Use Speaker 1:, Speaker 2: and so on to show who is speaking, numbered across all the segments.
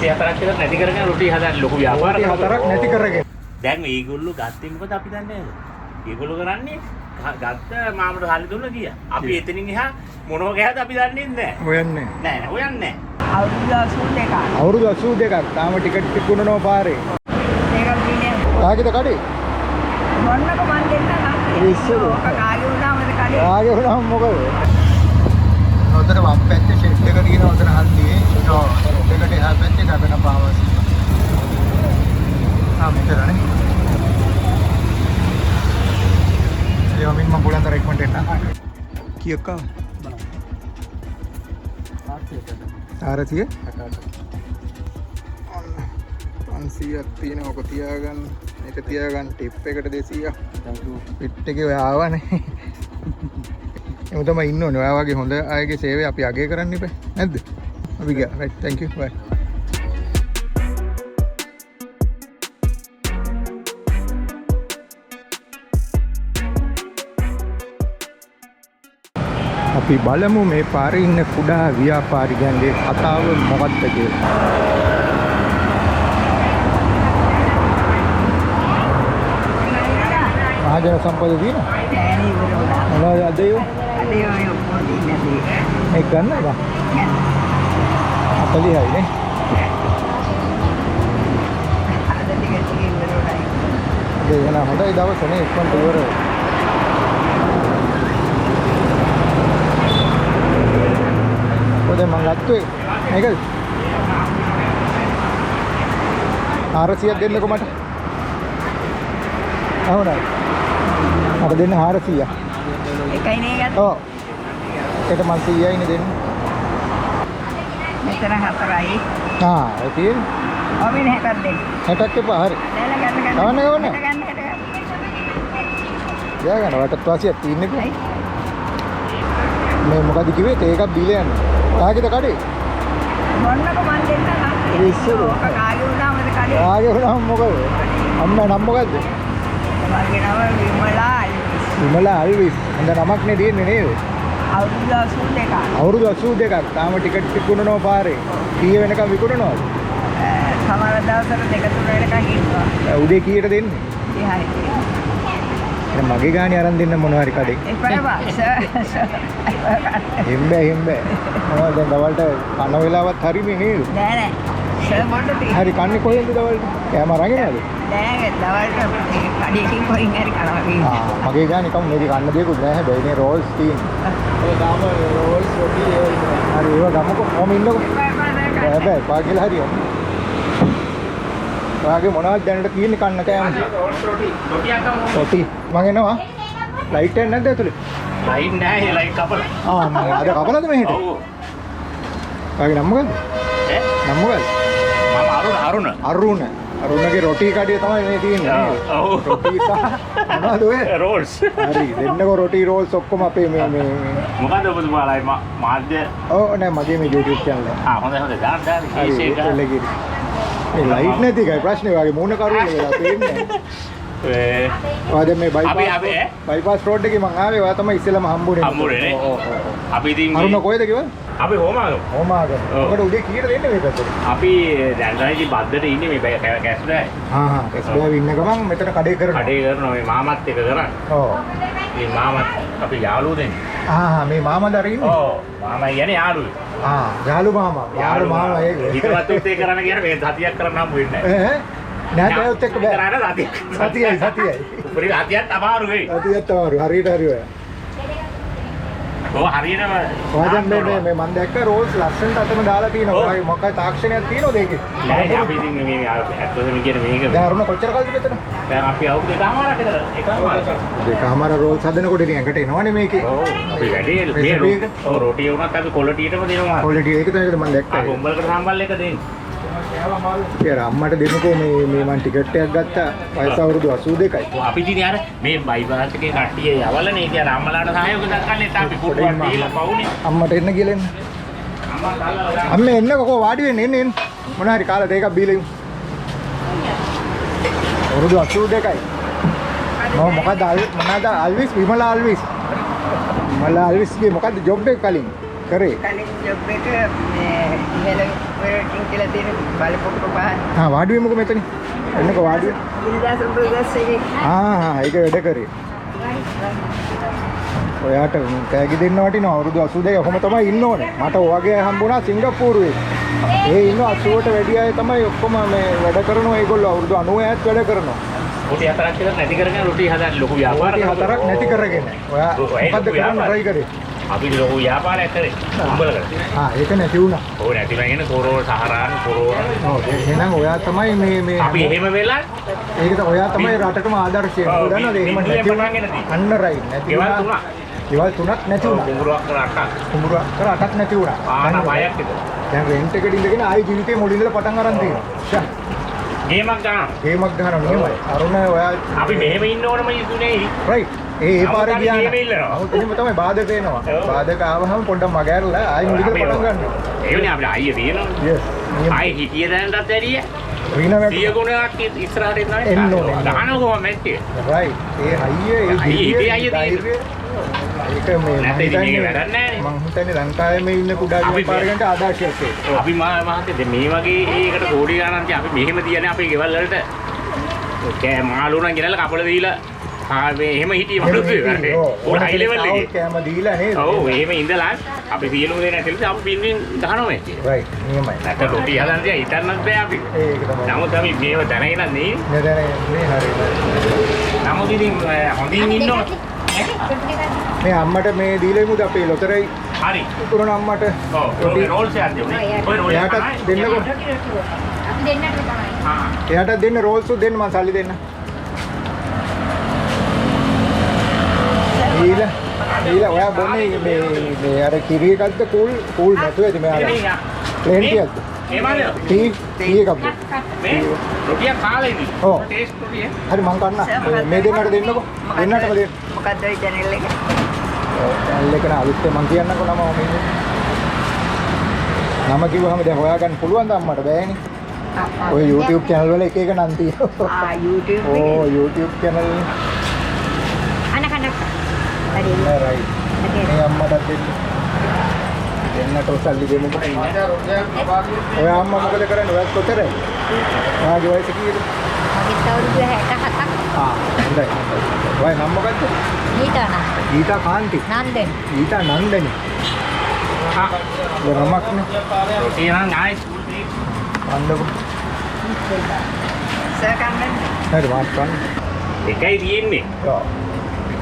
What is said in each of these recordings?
Speaker 1: රොටි හතරක් විතර නැති කරගෙන රොටි හදන්න ලොකු ව්‍යාපාරයක්.
Speaker 2: රොටි හතරක් නැති කරගෙන.
Speaker 1: දැන් මේගොල්ලෝ ගත්තේ මොකද අපි දන්නේ නැහැ. ඒගොල්ලෝ කරන්නේ ගත්ත මාමට සල්ලි දුන්නා ගියා. අපි එතනින් එහා මොනව ගහද අපි දන්නේ නැහැ.
Speaker 2: හොයන්නේ.
Speaker 1: නෑ හොයන්නේ නැහැ.
Speaker 3: අවුරුදු 82ක්.
Speaker 2: අවුරුදු 82ක් තාම ටිකට් තිබුණනෝ පාරේ.
Speaker 3: ඒක දිනේ.
Speaker 2: කාගේද කඩේ?
Speaker 3: මොන්නක මන් දෙන්න නම්.
Speaker 2: ඉස්සර.
Speaker 3: ඔක කාගේ වුණාමද කඩේ?
Speaker 2: කාගේ වුණාම මොකද? ඔතන වම් පැත්තේ ෂෙඩ් එක තියෙන ඔතන හන්දියේ. ඔව්. දෙකට එහා පැත්තේ කබන පාවස්. මෙතනනේ. යමින් මම බුලන්ද රෙකමෙන්ඩ් එන්න. කීයක? 400 500ක් තියෙන ඔක තියාගන්න. මේක තියාගන්න ටිප් එකට 200ක්. පිට් එකේ ඔය ආවනේ. එමු තමයි ඉන්න ඕනේ. ඔයා වගේ හොඳ අයගේ සේවය අපි අගය කරන්න ඉබේ. නැද්ද? අපි ගියා. රයිට්. thank you. bye. අපි බලමු මේ පාරේ ඉන්න කුඩා ව්‍යාපාරිකයන්ගේ කතාව මොකක්ද කියලා. ආජන සම්පද දින?
Speaker 3: නෑ නේ ඉවර වුණා.
Speaker 2: මොනවද අද ඒව?
Speaker 3: අද ඔය ඔක්කොම දින්නේ.
Speaker 2: මේ ගන්න එක? 40යි නේ.
Speaker 3: අද ටික ඉවර වුණා.
Speaker 2: ඒ එන හොඳයි දවස නේ ඉක්මනට ඉවර. ඔතන මං ගත්තේ මේකද? 400ක් දෙන්නකො මට. ahonai. මට දෙන්න 400ක්.
Speaker 3: එකයි නේ ගත්තා.
Speaker 2: ඔව්. ඒකට මං 100යි නේ දෙන්න.
Speaker 3: මෙතන 4යි.
Speaker 2: ඒ තියෙන්නේ.
Speaker 3: ඔබ ඉන්නේ 60ක් දෙන්න.
Speaker 2: 60ක් එපා හරි.
Speaker 3: නෑ ගන්න.
Speaker 2: ගන්න.
Speaker 3: ගන්න.
Speaker 2: යා ගන්න වටත් වාසියක් තියෙන්නේ කොහේ? මේ මොකද කිව්වේ? ඒකක් බීලා යන්න. කාගේද කඩේ?
Speaker 3: මොන්නක මන් දෙන්න නම්.
Speaker 2: ඉස්සර.
Speaker 3: ඔක කාගේ වුණාමද කඩේ?
Speaker 2: කාගේ වුණාම මොකද? අම්මා නම් මොකද්ද?
Speaker 3: මගේ නම විමලා අල්විස්.
Speaker 2: විමලා අල්විස්. හොඳ නමක් නේ තියෙන්නේ නේද?
Speaker 3: අවුරුදු 82ක්.
Speaker 2: අවුරුදු 82ක්. තාම ටිකට් විකුණනෝ පාරේ. කීය වෙනකම් විකුණනවද?
Speaker 3: සමහර දවසට 2-3 වෙනකන් ඉන්නවා.
Speaker 2: උදේ කීයට දෙන්නේ?
Speaker 3: 30යි.
Speaker 2: දැන් මගේ ගාණි අරන් දෙන්න මොනවා හරි කඩේ.
Speaker 3: එපා.
Speaker 2: හිම්බෑ. මොනවද දැන් දවල්ට කන වෙලාවත් හරිනේ නේද?
Speaker 3: නෑ. සර් මොකටද තියෙන්නේ?
Speaker 2: හරි කන්නේ කොහෙන්ද දවල්ට? කෑම අරගෙනද?
Speaker 3: නෑ දවල්ට කඩේකින් කොයින් හරි කනවා කියන්නේ.
Speaker 2: මගේ ගාණි කම් මේක කන්න දෙයක්වත් නෑ හැබැයි මේ රෝල්ස් තියෙන්නේ. ඔය තාම රෝල්ස් රොටි ඒවා ඉන්නවා. හරි ඒවා ගමුකෝ. කොහොම ඉන්නකෝ. හැබැයි පාගිලා හරියන්නේ. ඔයාගේ මොනවද දැනට තියෙන්නේ කන්න කෑම?
Speaker 1: රෝල්ස් රොටි. රොටියක් ගමු.
Speaker 2: රොටි. මං එනවා. ලයිට් එක නැද්ද ඇතුලේ?
Speaker 1: ලයින් නැහැ ලයින් කපලා.
Speaker 2: මම අද කපලාද මෙහෙට?
Speaker 1: ඔව්.
Speaker 2: ඔයාගේ නම මොකද්ද? නම මොකද්ද?
Speaker 1: මම අරුණ.
Speaker 2: අරුණගේ රොටි කඩිය තමයි මේ තියෙන්නේ නේද?
Speaker 1: ඔව්.
Speaker 2: රොටි සහ මොනවද ඔය?
Speaker 1: රෝල්ස්.
Speaker 2: හරි දෙන්නකෝ රොටි රෝල්ස් ඔක්කොම අපේ මේ
Speaker 1: මොකද ඔබතුමාලයි මාධ්‍ය
Speaker 2: ඔව් නෑ මගේ මේ YouTube channel එක.
Speaker 1: හොඳයි දාන්න
Speaker 2: හරි එළගිරි. මේ ලයිට් නැති එකයි ප්‍රශ්නේ වගේ මූණ කරුවල වෙලා පේන්නේ නැහැ. ඔය මේ බයිපාස් රෝඩ් එකේ මං ආවේ ඔයා තමයි ඉස්සෙල්ලාම හම්බුනේ.
Speaker 1: හම්බුනේ. අපි ඉතින්
Speaker 2: අරුණ කොහෙද කිව්වද?
Speaker 1: අපි හෝමාගම.
Speaker 2: ඔකට උදේ කීයට දෙන්නේ මේ පැත්තට?
Speaker 1: අපි දැන් තමයි බද්දට ඉන්නේ මේ කැස් බෑ.
Speaker 2: කැස් බෑ ඉන්න ගමන් මෙතන කඩේ කරනවා.
Speaker 1: කඩේ කරනවා මේ මාමත් එක කරන්නේ.
Speaker 2: ඔව්.
Speaker 1: මේ මාමත් අපි යාළුවෝ දෙන්නේ.
Speaker 2: මේ මාමා දර ඉන්නේ.
Speaker 1: ඔව්. මාමා කියන්නේ යාළුවෝ.
Speaker 2: යාළු මාමා. යාළු මාමා ඒක.
Speaker 1: හිතවත් උත්තේ කරන්න කියන මේ සතියක් කරන්න හම්බ වෙන්නේ නැහැ.
Speaker 2: නෑ බෑවත් එක්ක බෑ.
Speaker 1: කරාන
Speaker 2: සතියයි.
Speaker 1: උපරි හතියක් අමාරු වෙයි.
Speaker 2: හතියක් අමාරු. හරියට හරි ඔය.
Speaker 1: ඔව් හරියටම.
Speaker 2: ඔයයන් මේ මම දැක්ක රෝල්ස් ලස්සනට අතම දාලා තියෙනවා. ඔය මොකක්ද තාක්ෂණයක් තියෙනවද ඒකේ?
Speaker 1: නෑ අපි ඉතින් මේ ඇත්තටම කියන්නේ මේක.
Speaker 2: දැන් අරුණ කොච්චර කල්ද මෙතන?
Speaker 1: දැන් අපි අවුරුදු එකමාරක් විතර
Speaker 2: දෙකමාර රෝල්ස් හදනකොට ඉතින් ඇඟට එනවනේ මේකේ.
Speaker 1: ඔව් අපි වැඩි මේ රොටි වුණත් අපි කොලටියටම දෙනවා.
Speaker 2: ක්වොලිටි එක තමයි මම දැක්කා.
Speaker 1: අපි උඹලකට සම්බල් එක දෙන්නේ.
Speaker 2: ඒ අම්මට දෙමුකෝ මේ මම ටිකට් එකක් ගත්තා වයස අවුරුදු 82යි.
Speaker 1: අපි ඉතින් යාර මේ බයිපාස් එකේ කට්ටිය යවලනේ ඉතින් අර අම්මලාට සහයෝග දක්වන්නේ අපි කුඩුවක් දීලා පවුනේ.
Speaker 2: අම්මට එන්න කියලා එන්න. අම්මේ එන්නකෝ වාඩි වෙන්න එන්න. මොන හරි කාලා දෙකක් බීලා ඉමු. අවුරුදු 82යි. මොකද අල්විස් විමලා අල්විස්ගේ මොකද්ද ජොබ් එක කලින්? කරේ.
Speaker 3: කලින් ජොබ් එක ඉහළ ඔපරේටින් කියලා තියෙන බලපොක්ක පහන්.
Speaker 2: වාඩි වෙමුකෝ මෙතන. එන්නකෝ වාඩි වෙන්න.
Speaker 3: ඉරිදා සුබදස් එකේ.
Speaker 2: ඒක වැඩ කරේ. ඔයාට තෑගි දෙන්න වටිනවා අවුරුදු 82 ඔහොම තමයි ඉන්න ඕනේ. මට ඔයගේ හම්බුණා සිංගප්පූරුවේ. ඒ ඉන්න 80ට වැඩි අය තමයි ඔක්කොම මේ වැඩ කරනවා. ඒගොල්ලෝ අවුරුදු 90ත් වැඩ කරනවා.
Speaker 1: රොටි හතරක් කියලා නැති කරගෙන රොටි හදන්න ලොකු ව්‍යාපාරයක්.
Speaker 2: රොටි හතරක් නැති කරගෙන. ඔයා මොකද්ද කරන්න try කරේ?
Speaker 1: අපි ලොකු ව්‍යාපාරයක් කරේ. උඹලකට.
Speaker 2: ඒක නැති වුණා.
Speaker 1: ඕක නැති වෙගෙන කොරෝන සහරාන් කොරෝන.
Speaker 2: ඔව් එහෙනම් ඔයා තමයි මේ
Speaker 1: අපි එහෙම වෙලා
Speaker 2: ඒක තමයි ඔයා තමයි රටටම ආදර්ශය. ඔය දන්නවද එහෙම නැති වුණා. අන්න රයිට්. නැති වුණා. ඒවල් තුනක් නැති වුණා.
Speaker 1: කුඹුරක් කර අටක්.
Speaker 2: කුඹුරක් කර අටක් නැති වුණා.
Speaker 1: ආන බයක් විතර.
Speaker 2: දැන් රෙන්ට් එකට ඉඳගෙන ආයි ජීවිතේ මුලින් ඉඳලා පටන් අරන් තියෙනවා. ෂා.
Speaker 1: ගේමක් ගන්නවා.
Speaker 2: ගේමක් ගන්නවා මෙහෙමයි. අරුණ ඔයා
Speaker 1: අපි මෙහෙම ඉන්න ඕනම ඉදුනේ.
Speaker 2: රයිට්. ඒ පාරේ ගියා.
Speaker 1: ගේම ඉල්ලනවා.
Speaker 2: නමුත් එහෙම තමයි බාධක එනවා. බාධක ආවහම පොඩ්ඩක් මගහැරලා ආයි මුලින් ඉඳලා පටන් ගන්නවා.
Speaker 1: ඒවනේ අපිට අයිය තියෙනවා.
Speaker 2: yes.
Speaker 1: ආයි හිතිය දැනටත් වැඩිය.
Speaker 2: රීනවැට්
Speaker 1: 100 ගුණයක් ඉස්සරහට එනවා.
Speaker 2: එන්න ඕනේ.
Speaker 1: ගහනවා කොහොමද නැත්තේ?
Speaker 2: රයිට්. ඒ අයියේ
Speaker 1: අයියේ
Speaker 2: ඒක මේ මම හිතන්නේ ලංකාවේ මේ ඉන්න කුඩා ව්‍යාපාරිකයන්ට ආදර්ශයක් ඒක.
Speaker 1: අපි මහත්තයා මේ වගේ ඒකට කෝටි ගණන් අපි මෙහෙම තියන්නේ අපේ ගෙවල් වලට කෑ මාළු නම් ගෙනල්ලා කපල දීලා මේ එහෙම හිටියේ මනුස්සය. ඕන හයි ලෙවල් එකේ.
Speaker 2: කෑම දීලා නේද?
Speaker 1: ඔව් එහෙම ඉඳලා අපි සියලුම දේ නැතිලද අපි පින්නින් ගහනවා මේක.
Speaker 2: රයිට්. නියමයි.
Speaker 1: නැත්නම් රොටි හදන්න තියා හිතන්නත් බෑ අපි.
Speaker 2: ඒක තමයි.
Speaker 1: නමුත් අපි මේව දැනගෙන නේ.
Speaker 2: නේද හරියට.
Speaker 1: නමුත් ඉතින් හොඳින් ඉන්නවා.
Speaker 2: මේ අම්මට මේ දීලා ඉමුද අපේ ලොතරයි.
Speaker 1: හරි.
Speaker 2: උතුරන අම්මට.
Speaker 1: ඔව් රෝල්ස් එකක් දෙන්නේ. ඔය රෝල්
Speaker 2: එයාට දෙන්නකො.
Speaker 3: අපි දෙන්නට තමයි.
Speaker 1: හා.
Speaker 2: එයාට දෙන්න රෝල්ස් දෙන්න මං සල්ලි දෙන්න. ඊලා ඔයා බොන්නේ මේ අර කිරි එකක්ද කූල් නැතුව ඇති මෙයාලා. ප්ලේන් ටිකක්ද?
Speaker 1: ඒ මාළේ.
Speaker 2: ටී එකක්ද?
Speaker 1: මේ රොටිය කාලා ඉන්නේ.
Speaker 2: ඔව්.
Speaker 1: ටේස්ට් රොටිය.
Speaker 2: හරි මං කන්න. මේ දෙන්නට දෙන්නකො. දෙන්නටම දෙන්න.
Speaker 3: මොකද්ද ඔය channel එක?
Speaker 2: channel එක න අලුත් මං කියන්නකො නම මේ. නම කිව්වහම දැන් හොයාගන්න පුළුවන් ද අම්මට බෑනේ. ඔය YouTube channel වල එක එක නම් තියෙනවා.
Speaker 3: YouTube එකේ.
Speaker 2: ඕ YouTube channel.
Speaker 3: අනකනක්. හරි.
Speaker 2: රයිට්. මේ අම්මට දෙන්න. දෙන්නට සල්ලි දෙන්න. ඔය අම්මා මොකද කරන්නේ? ඔයත් කොතරයි? ඔයාගේ වයස කීයද?
Speaker 3: මගේ අවුරුදු 67ක්.
Speaker 2: හොඳයි. ඔය නම මොකද්ද? ඊතා කාන්ති. ඊතා නන්දනි.
Speaker 1: හා.
Speaker 2: නමක් නේ.
Speaker 1: රොටිය නම් ආයි
Speaker 2: අන්නකො.
Speaker 3: සර්කම්බන්.
Speaker 2: හරි වාස් ගන්න.
Speaker 1: එකයි තියෙන්නේ.
Speaker 2: ඔව්.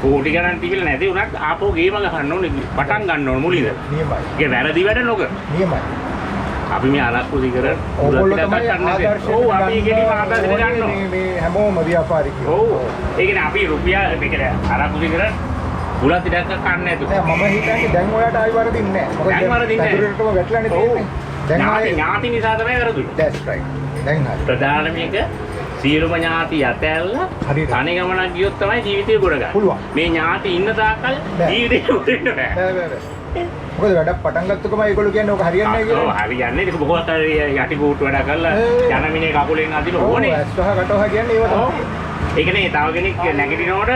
Speaker 1: කෝටි ගණන් තිබිලා නැති උනත් ආපහු ගේම ගහන්න ඕනේ පටන් ගන්න ඕනේ මුලින්ද.
Speaker 2: නියමයි.
Speaker 1: ඒක වැරදි වැඩ නොකර.
Speaker 2: නියමයි.
Speaker 1: අපි මේ අලක්කු දිකර
Speaker 2: ඕගොල්ලෝ තමයි ආදර්ශය.
Speaker 1: ඔව් අපි ඒකෙදිම ආදර්ශය ගන්නවා.
Speaker 2: මේ හැමෝම ව්‍යාපාරිකයෝ.
Speaker 1: ඔව්. ඒ කියන්නේ අපි රුපියල් මේක අලක්කු දිකර බුලත් ටිකක් කන්න නැතු.
Speaker 2: නෑ මම හිතන්නේ දැන් ඔයාට ආයි වරදින්නේ නෑ.
Speaker 1: දැන් වරදින්නේ නෑ.
Speaker 2: පැදුරටම වැටලානේ තියෙන්නේ. දැන් ආයි
Speaker 1: ඥාති නිසා තමයි වැරදුනේ.
Speaker 2: that's right. දැන් හරි.
Speaker 1: ප්‍රධාන මේක සියලුම ඥාති යතැල්ලා
Speaker 2: හරියට.
Speaker 1: තනි ගමනක් ගියොත් තමයි ජීවිතේ ගොඩ ගන්න.
Speaker 2: පුළුවන්.
Speaker 1: මේ ඥාති ඉන්න තාක්කල් ජීවිතේ ගොඩ වෙන්න බෑ.
Speaker 2: බෑ. මොකද වැඩක් පටන් ගත්තකම ඒගොල්ලෝ කියන්නේ ඕක හරියන්නේ නැහැ කියලා.
Speaker 1: ඔව් හරියන්නේ. ඒක බොහෝ අතර යටි කූට් වැඩ කරලා ජනමිනේ කකුලෙන් අදින ඕනේ.
Speaker 2: ඔව් ඇස්වහ කටවහ කියන්නේ ඒව තමයි.
Speaker 1: ඒකනේ තව කෙනෙක් නැගිටිනකොට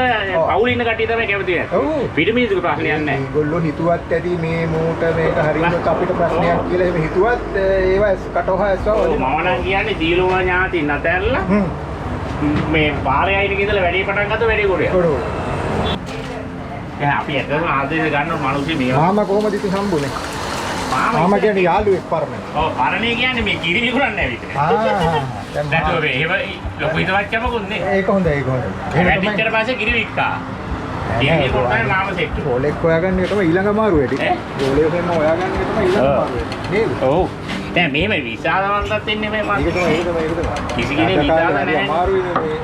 Speaker 1: පවුල ඉන්න කට්ටිය තමයි කැමති
Speaker 2: ඔව්.
Speaker 1: නැහැ. පිටමිනිසුක ප්‍රශ්නයක් නැහැ.
Speaker 2: ඒගොල්ලෝ හිතුවත් ඇති මේ මූට මේක හරියනොත් අපිට ප්‍රශ්නයක් කියලා එහෙම හිතුවත් ඒව කටවහ ඇස්වහ
Speaker 1: ඔව්
Speaker 2: වදිනවා.
Speaker 1: මම නම් කියන්නේ සීලෝම ඥාති නැතැල්ලා මේ පාරේ අයින ගිහලා වැඩේ පටන් ගත්ත වැඩේ කොරිය.
Speaker 2: කොරෝ.
Speaker 1: දැන් අපි ඇත්තටම ආදේශ ගන්න මිනිස්සු මේවා.
Speaker 2: මාමා කොහමද ඉතින් හම්බුනේ? මාමා කියන්නේ යාළුවෙක් පරණ.
Speaker 1: ඔව් පරණේ කියන්නේ මේ කිරි විකුණන්නේ නැහැ විතරයි. දැන් ඔය එහෙම ලොකු හිතවත්කමකුත් නේ.
Speaker 2: ඒක හොඳයි ඒක හොඳයි.
Speaker 1: වැඩිච්චර පස්සේ කිරි වික්කා. කිරි විකුණන්නේ මාම සෙට්ටු.
Speaker 2: ගෝලෙක් හොයාගන්න එක තමයි ඊළඟ අමාරු වැඩි. ගෝලෙක් වෙන්න හොයාගන්න එක තමයි ඊළඟ අමාරු වැඩි. නේද?
Speaker 1: ඔව්. දැන් මෙහෙම විසාදවන්තත් එන්නේ මේ
Speaker 2: ඒක තමයි ඒක තමයි.
Speaker 1: කිසි කෙනෙක් විසාද නැහැ.
Speaker 2: අමාරුයි මේ.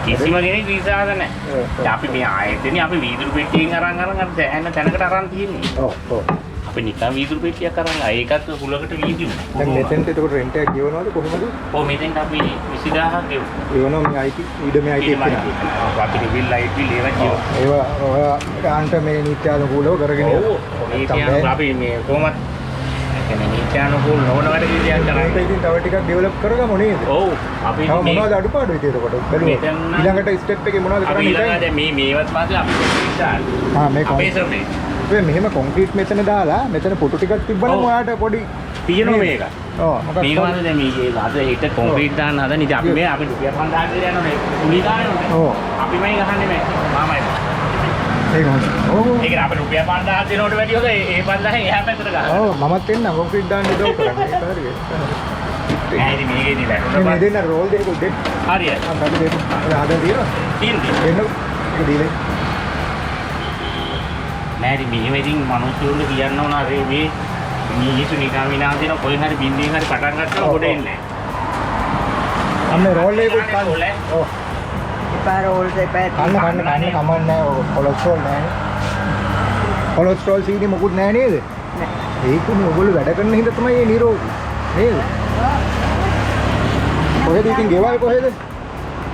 Speaker 1: කිසිම කෙනෙක් විසාද නැහැ. දැන් අපි මේ ආයෙත්නේ අපි වීදුරු පෙට්ටියෙන් අරන් දැන් තැනකට අරන් තියෙන්නේ.
Speaker 2: ඔව් ඔව්.
Speaker 1: අපි නිකන් වීදුරු පෙට්ටියක් අරන් ඒකත් කුලකට වීදුරු.
Speaker 2: දැන් මෙතෙන්ට එතකොට රෙන්ට් එක ගෙවනවද කොහොමද?
Speaker 1: ඔව් මෙතෙන්ට අපි 20000ක් ගෙවුවා.
Speaker 2: ගෙවනවා මේ IT ඊඩමේ IT එක්කන.
Speaker 1: අපිට බිල් ලයිට් බිල් ඒවා ගෙවුවා.
Speaker 2: ඒවා ඔයා ගාන්ට මේ නිත්‍යානුකූලව කරගෙන
Speaker 1: ඔව්. මේ අපි මේ කොහොමද කියන්නේ නිත්‍යානුකූල නොවන වැඩ විදියක්
Speaker 2: ඒක
Speaker 1: කරන්නේ.
Speaker 2: ඉතින් තව ටිකක් ඩෙවලොප් කරගමු නේද?
Speaker 1: ඔව්. අපි
Speaker 2: තව මොනවද අඩුපාඩු ඉතින් එතකොට? ඊළඟට ස්ටෙප් එකේ මොනවද
Speaker 1: අපි
Speaker 2: කරන්න
Speaker 1: ඊළඟ
Speaker 2: හිතන්නේ?
Speaker 1: දැන් මේවත් පස්සේ අපි කොහොමද
Speaker 2: මේ
Speaker 1: අපේ සර්විස්
Speaker 2: ඔය මෙහෙම කොන්ක්‍රීට් මෙතන දාලා මෙතන පුටු ටිකක් තිබ්බනම්
Speaker 1: ඔව්.
Speaker 2: ඔයාට පොඩි
Speaker 1: තියෙනවා මේක.
Speaker 2: ඔව් මොකක්ද
Speaker 1: මේ වගේ දැන් මේ අද හිට කොන්ක්‍රීට් දාන්න හදන ඉතින් අපි මේ අපි රුපියල් 5000 කට යනවනේ කුලී දාන්නේ.
Speaker 2: ඔව්
Speaker 1: අපි මේ ගහන්නේ මේ මාමයි.
Speaker 2: ඒක හොඳයි. ඔව්
Speaker 1: ඒක අපේ රුපියල් 5000 දෙනවට වැඩිය හොඳ ඒ 5000 එහා පැත්තට ගහන්න.
Speaker 2: ඔව් මමත් එන්න කොන්ක්‍රීට් දාන්න උදව් කරන්න ඒක හරියට.
Speaker 1: නෑ ඉතින් මේකේදී
Speaker 2: මේ
Speaker 1: වැටුණා.
Speaker 2: දෙන්න රෝල් දෙක දෙන්න.
Speaker 1: හරියට.
Speaker 2: ආ බඩ දෙන්න. ආද දිනවා.
Speaker 1: තියෙන්නේ.
Speaker 2: එන්න ඒක දීලා.
Speaker 1: නෑ ඉතින් මෙහෙම ඉතින් මිනිස්සුන්ට කියන්න ඕන අර මේ මිනිස්සු නිකන් විනාශ දෙන කොයි හරි බින්දියෙන් හරි පටන් ගත්තා ගොඩ එන්නේ නෑ.
Speaker 2: අන්න රෝල් එකකුත් ගන්න. ඔව්.
Speaker 3: එපා රෝල් එපා
Speaker 2: කන්න කමන්නේ කොලෙස්ටරෝල් නැහැ. කොලෙස්ටරෝල් සීනි මොකුත් නැහැ නේද? ඒකනේ ඔයගොල්ලෝ වැඩ කරන හින්දා තමයි මේ නිරෝගී. නේද? කොහෙද ඉතින් ගෙවල් කොහෙද?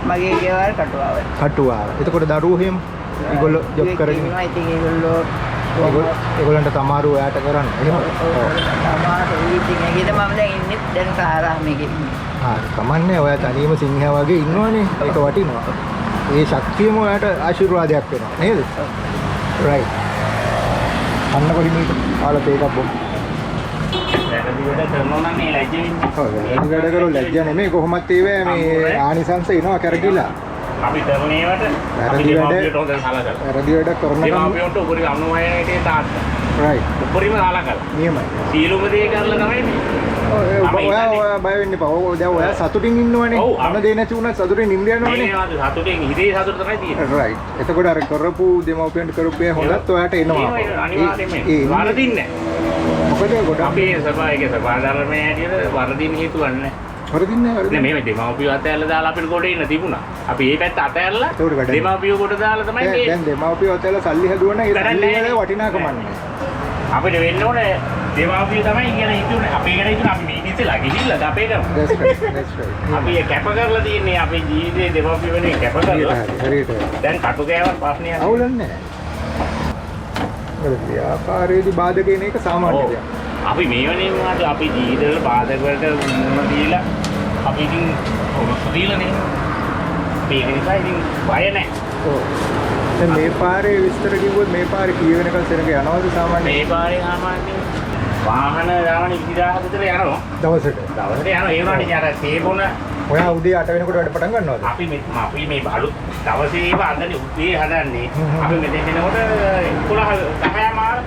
Speaker 3: මගේ ගෙවල් කටුවාව.
Speaker 2: කටුවාව. එතකොට දරුවෝ එහෙම ඒගොල්ලෝ ජොබ් කරගෙන
Speaker 3: ඉන්නවා. ඉතින් ඒගොල්ලෝ
Speaker 2: ඒගොල්ලන්ට තමාරු ඔයාට කරන්න. එහෙම.
Speaker 3: තමයි ඉතින් ඒකද මම දැන් ඉන්නේ දැන් සාරාමේක ඉන්නේ.
Speaker 2: ආ කමන්නේ ඔයා තනියම සිංහයා වගේ ඉන්නවනේ. ඒක වටිනවා. ඒ ශක්තියම ඔයාට ආශිර්වාදයක් වෙනවා. නේද? රයිට්. අන්න කොහොමද? ආලා තේකක් බොමු.
Speaker 1: වැරදි වැඩ කරනවා නම් මේ ලැජ්ජ වෙන්නේ.
Speaker 2: ඔව් වැඩි වැඩ කරොත් ලැජ්ජ නෙමෙයි කොහොමත් ඒවැ මේ ආනිසංස එනවා කරකිලා.
Speaker 1: අපි කරන ඒවට අපි දෙමාපියන්ට හොඳ සලකලා.
Speaker 2: වැරදි වැඩ කරන ගමන්
Speaker 1: දෙමාපියන්ට උපරිම අනුමතයේ තාත්තා.
Speaker 2: රයිට්.
Speaker 1: උපරිම සලකලා.
Speaker 2: නියමයි.
Speaker 1: සීලුම දේ කරලා තමයි මේ.
Speaker 2: ඔයා බය වෙන්න එපා. ඔය දැන් ඔයා සතුටින් ඉන්නවනේ. අන්න දේ නැති වුණත් සතුටින් නිින්ද යනවනේ.
Speaker 1: මේ සතුටෙන් හිතේ සතුට තමයි තියෙන්නේ.
Speaker 2: රයිට්. එතකොට අර කරපු දෙමව්පියන්ට කරපු ඒ හොඳත් ඔයාට එනවා.
Speaker 1: අනිවාර්යයෙන්ම වරදින්නේ නැහැ.
Speaker 2: මොකද කොට
Speaker 1: අපි සභාවේ සභාධර්මයේ හැටියට වරදින්න හේතුවක් නැහැ.
Speaker 2: වරදින්නේ නැහැ.
Speaker 1: නෑ මේ දෙමාපියෝ අතෑරලා දාලා අපිට කොට ඉන්න තිබුණා. අපි මේ පැත්ත අතෑරලා
Speaker 2: ඒකට වැඩ
Speaker 1: දෙමාපියෝ කොට දාලා තමයි මේ
Speaker 2: දැන් දෙමව්පියෝ අතල සල්ලි හදුවන ඒ සල්ලි වල වටිනාකම නැහැ.
Speaker 1: අපිට වෙන්න ඕනේ දෙමාපියෝ තමයි ඉගෙන හිතුනේ. අපි ඉගෙන හිතුනේ අපි මේ ඉතිලා ගිහිල්ලා අපේ කරමු.
Speaker 2: That's right. That's right.
Speaker 1: අපි ඒ කැප කරලා තියන්නේ අපේ ජීවිතේ දෙමාපියෝ වෙනුවෙන් කැප කරලා.
Speaker 2: හරියට.
Speaker 1: දැන් කටු කෑවත් ප්‍රශ්නයක් නෑ.
Speaker 2: අවුලක් නැහැ. මොකද ව්‍යාපාරයේදී බාධක එන එක සාමාන්‍ය දෙයක්.
Speaker 1: අපි මේ වෙනින් වුණාට අපි ජීවිතවල බාධක වලට මුහුණ දීලා අපි ඉතින් ඔබ දීලානේ. ඒක නිසා ඉතින් බය නැහැ.
Speaker 2: ඔව්. දැන් මේ පාරේ විස්තර කිව්වොත් මේ පාරේ කීය වෙනකන් සෙනග යනවද සාමාන්‍යයෙන්?
Speaker 1: මේ පාරේ සාමාන්‍යයෙන් වාහන දාවන 20000 විතර යනවා.
Speaker 2: දවසට.
Speaker 1: දවසට යනවා. ඒ වුණාට ඉතින් අර තේබොන
Speaker 2: ඔයා උදේ 8 වෙනකොට වැඩ පටන් ගන්නවද?
Speaker 1: අපි මේ අලුත් දවසේ වන්දනේ උදේ හදන්නේ. අපි මෙතෙන් එනකොට 11 10 මාර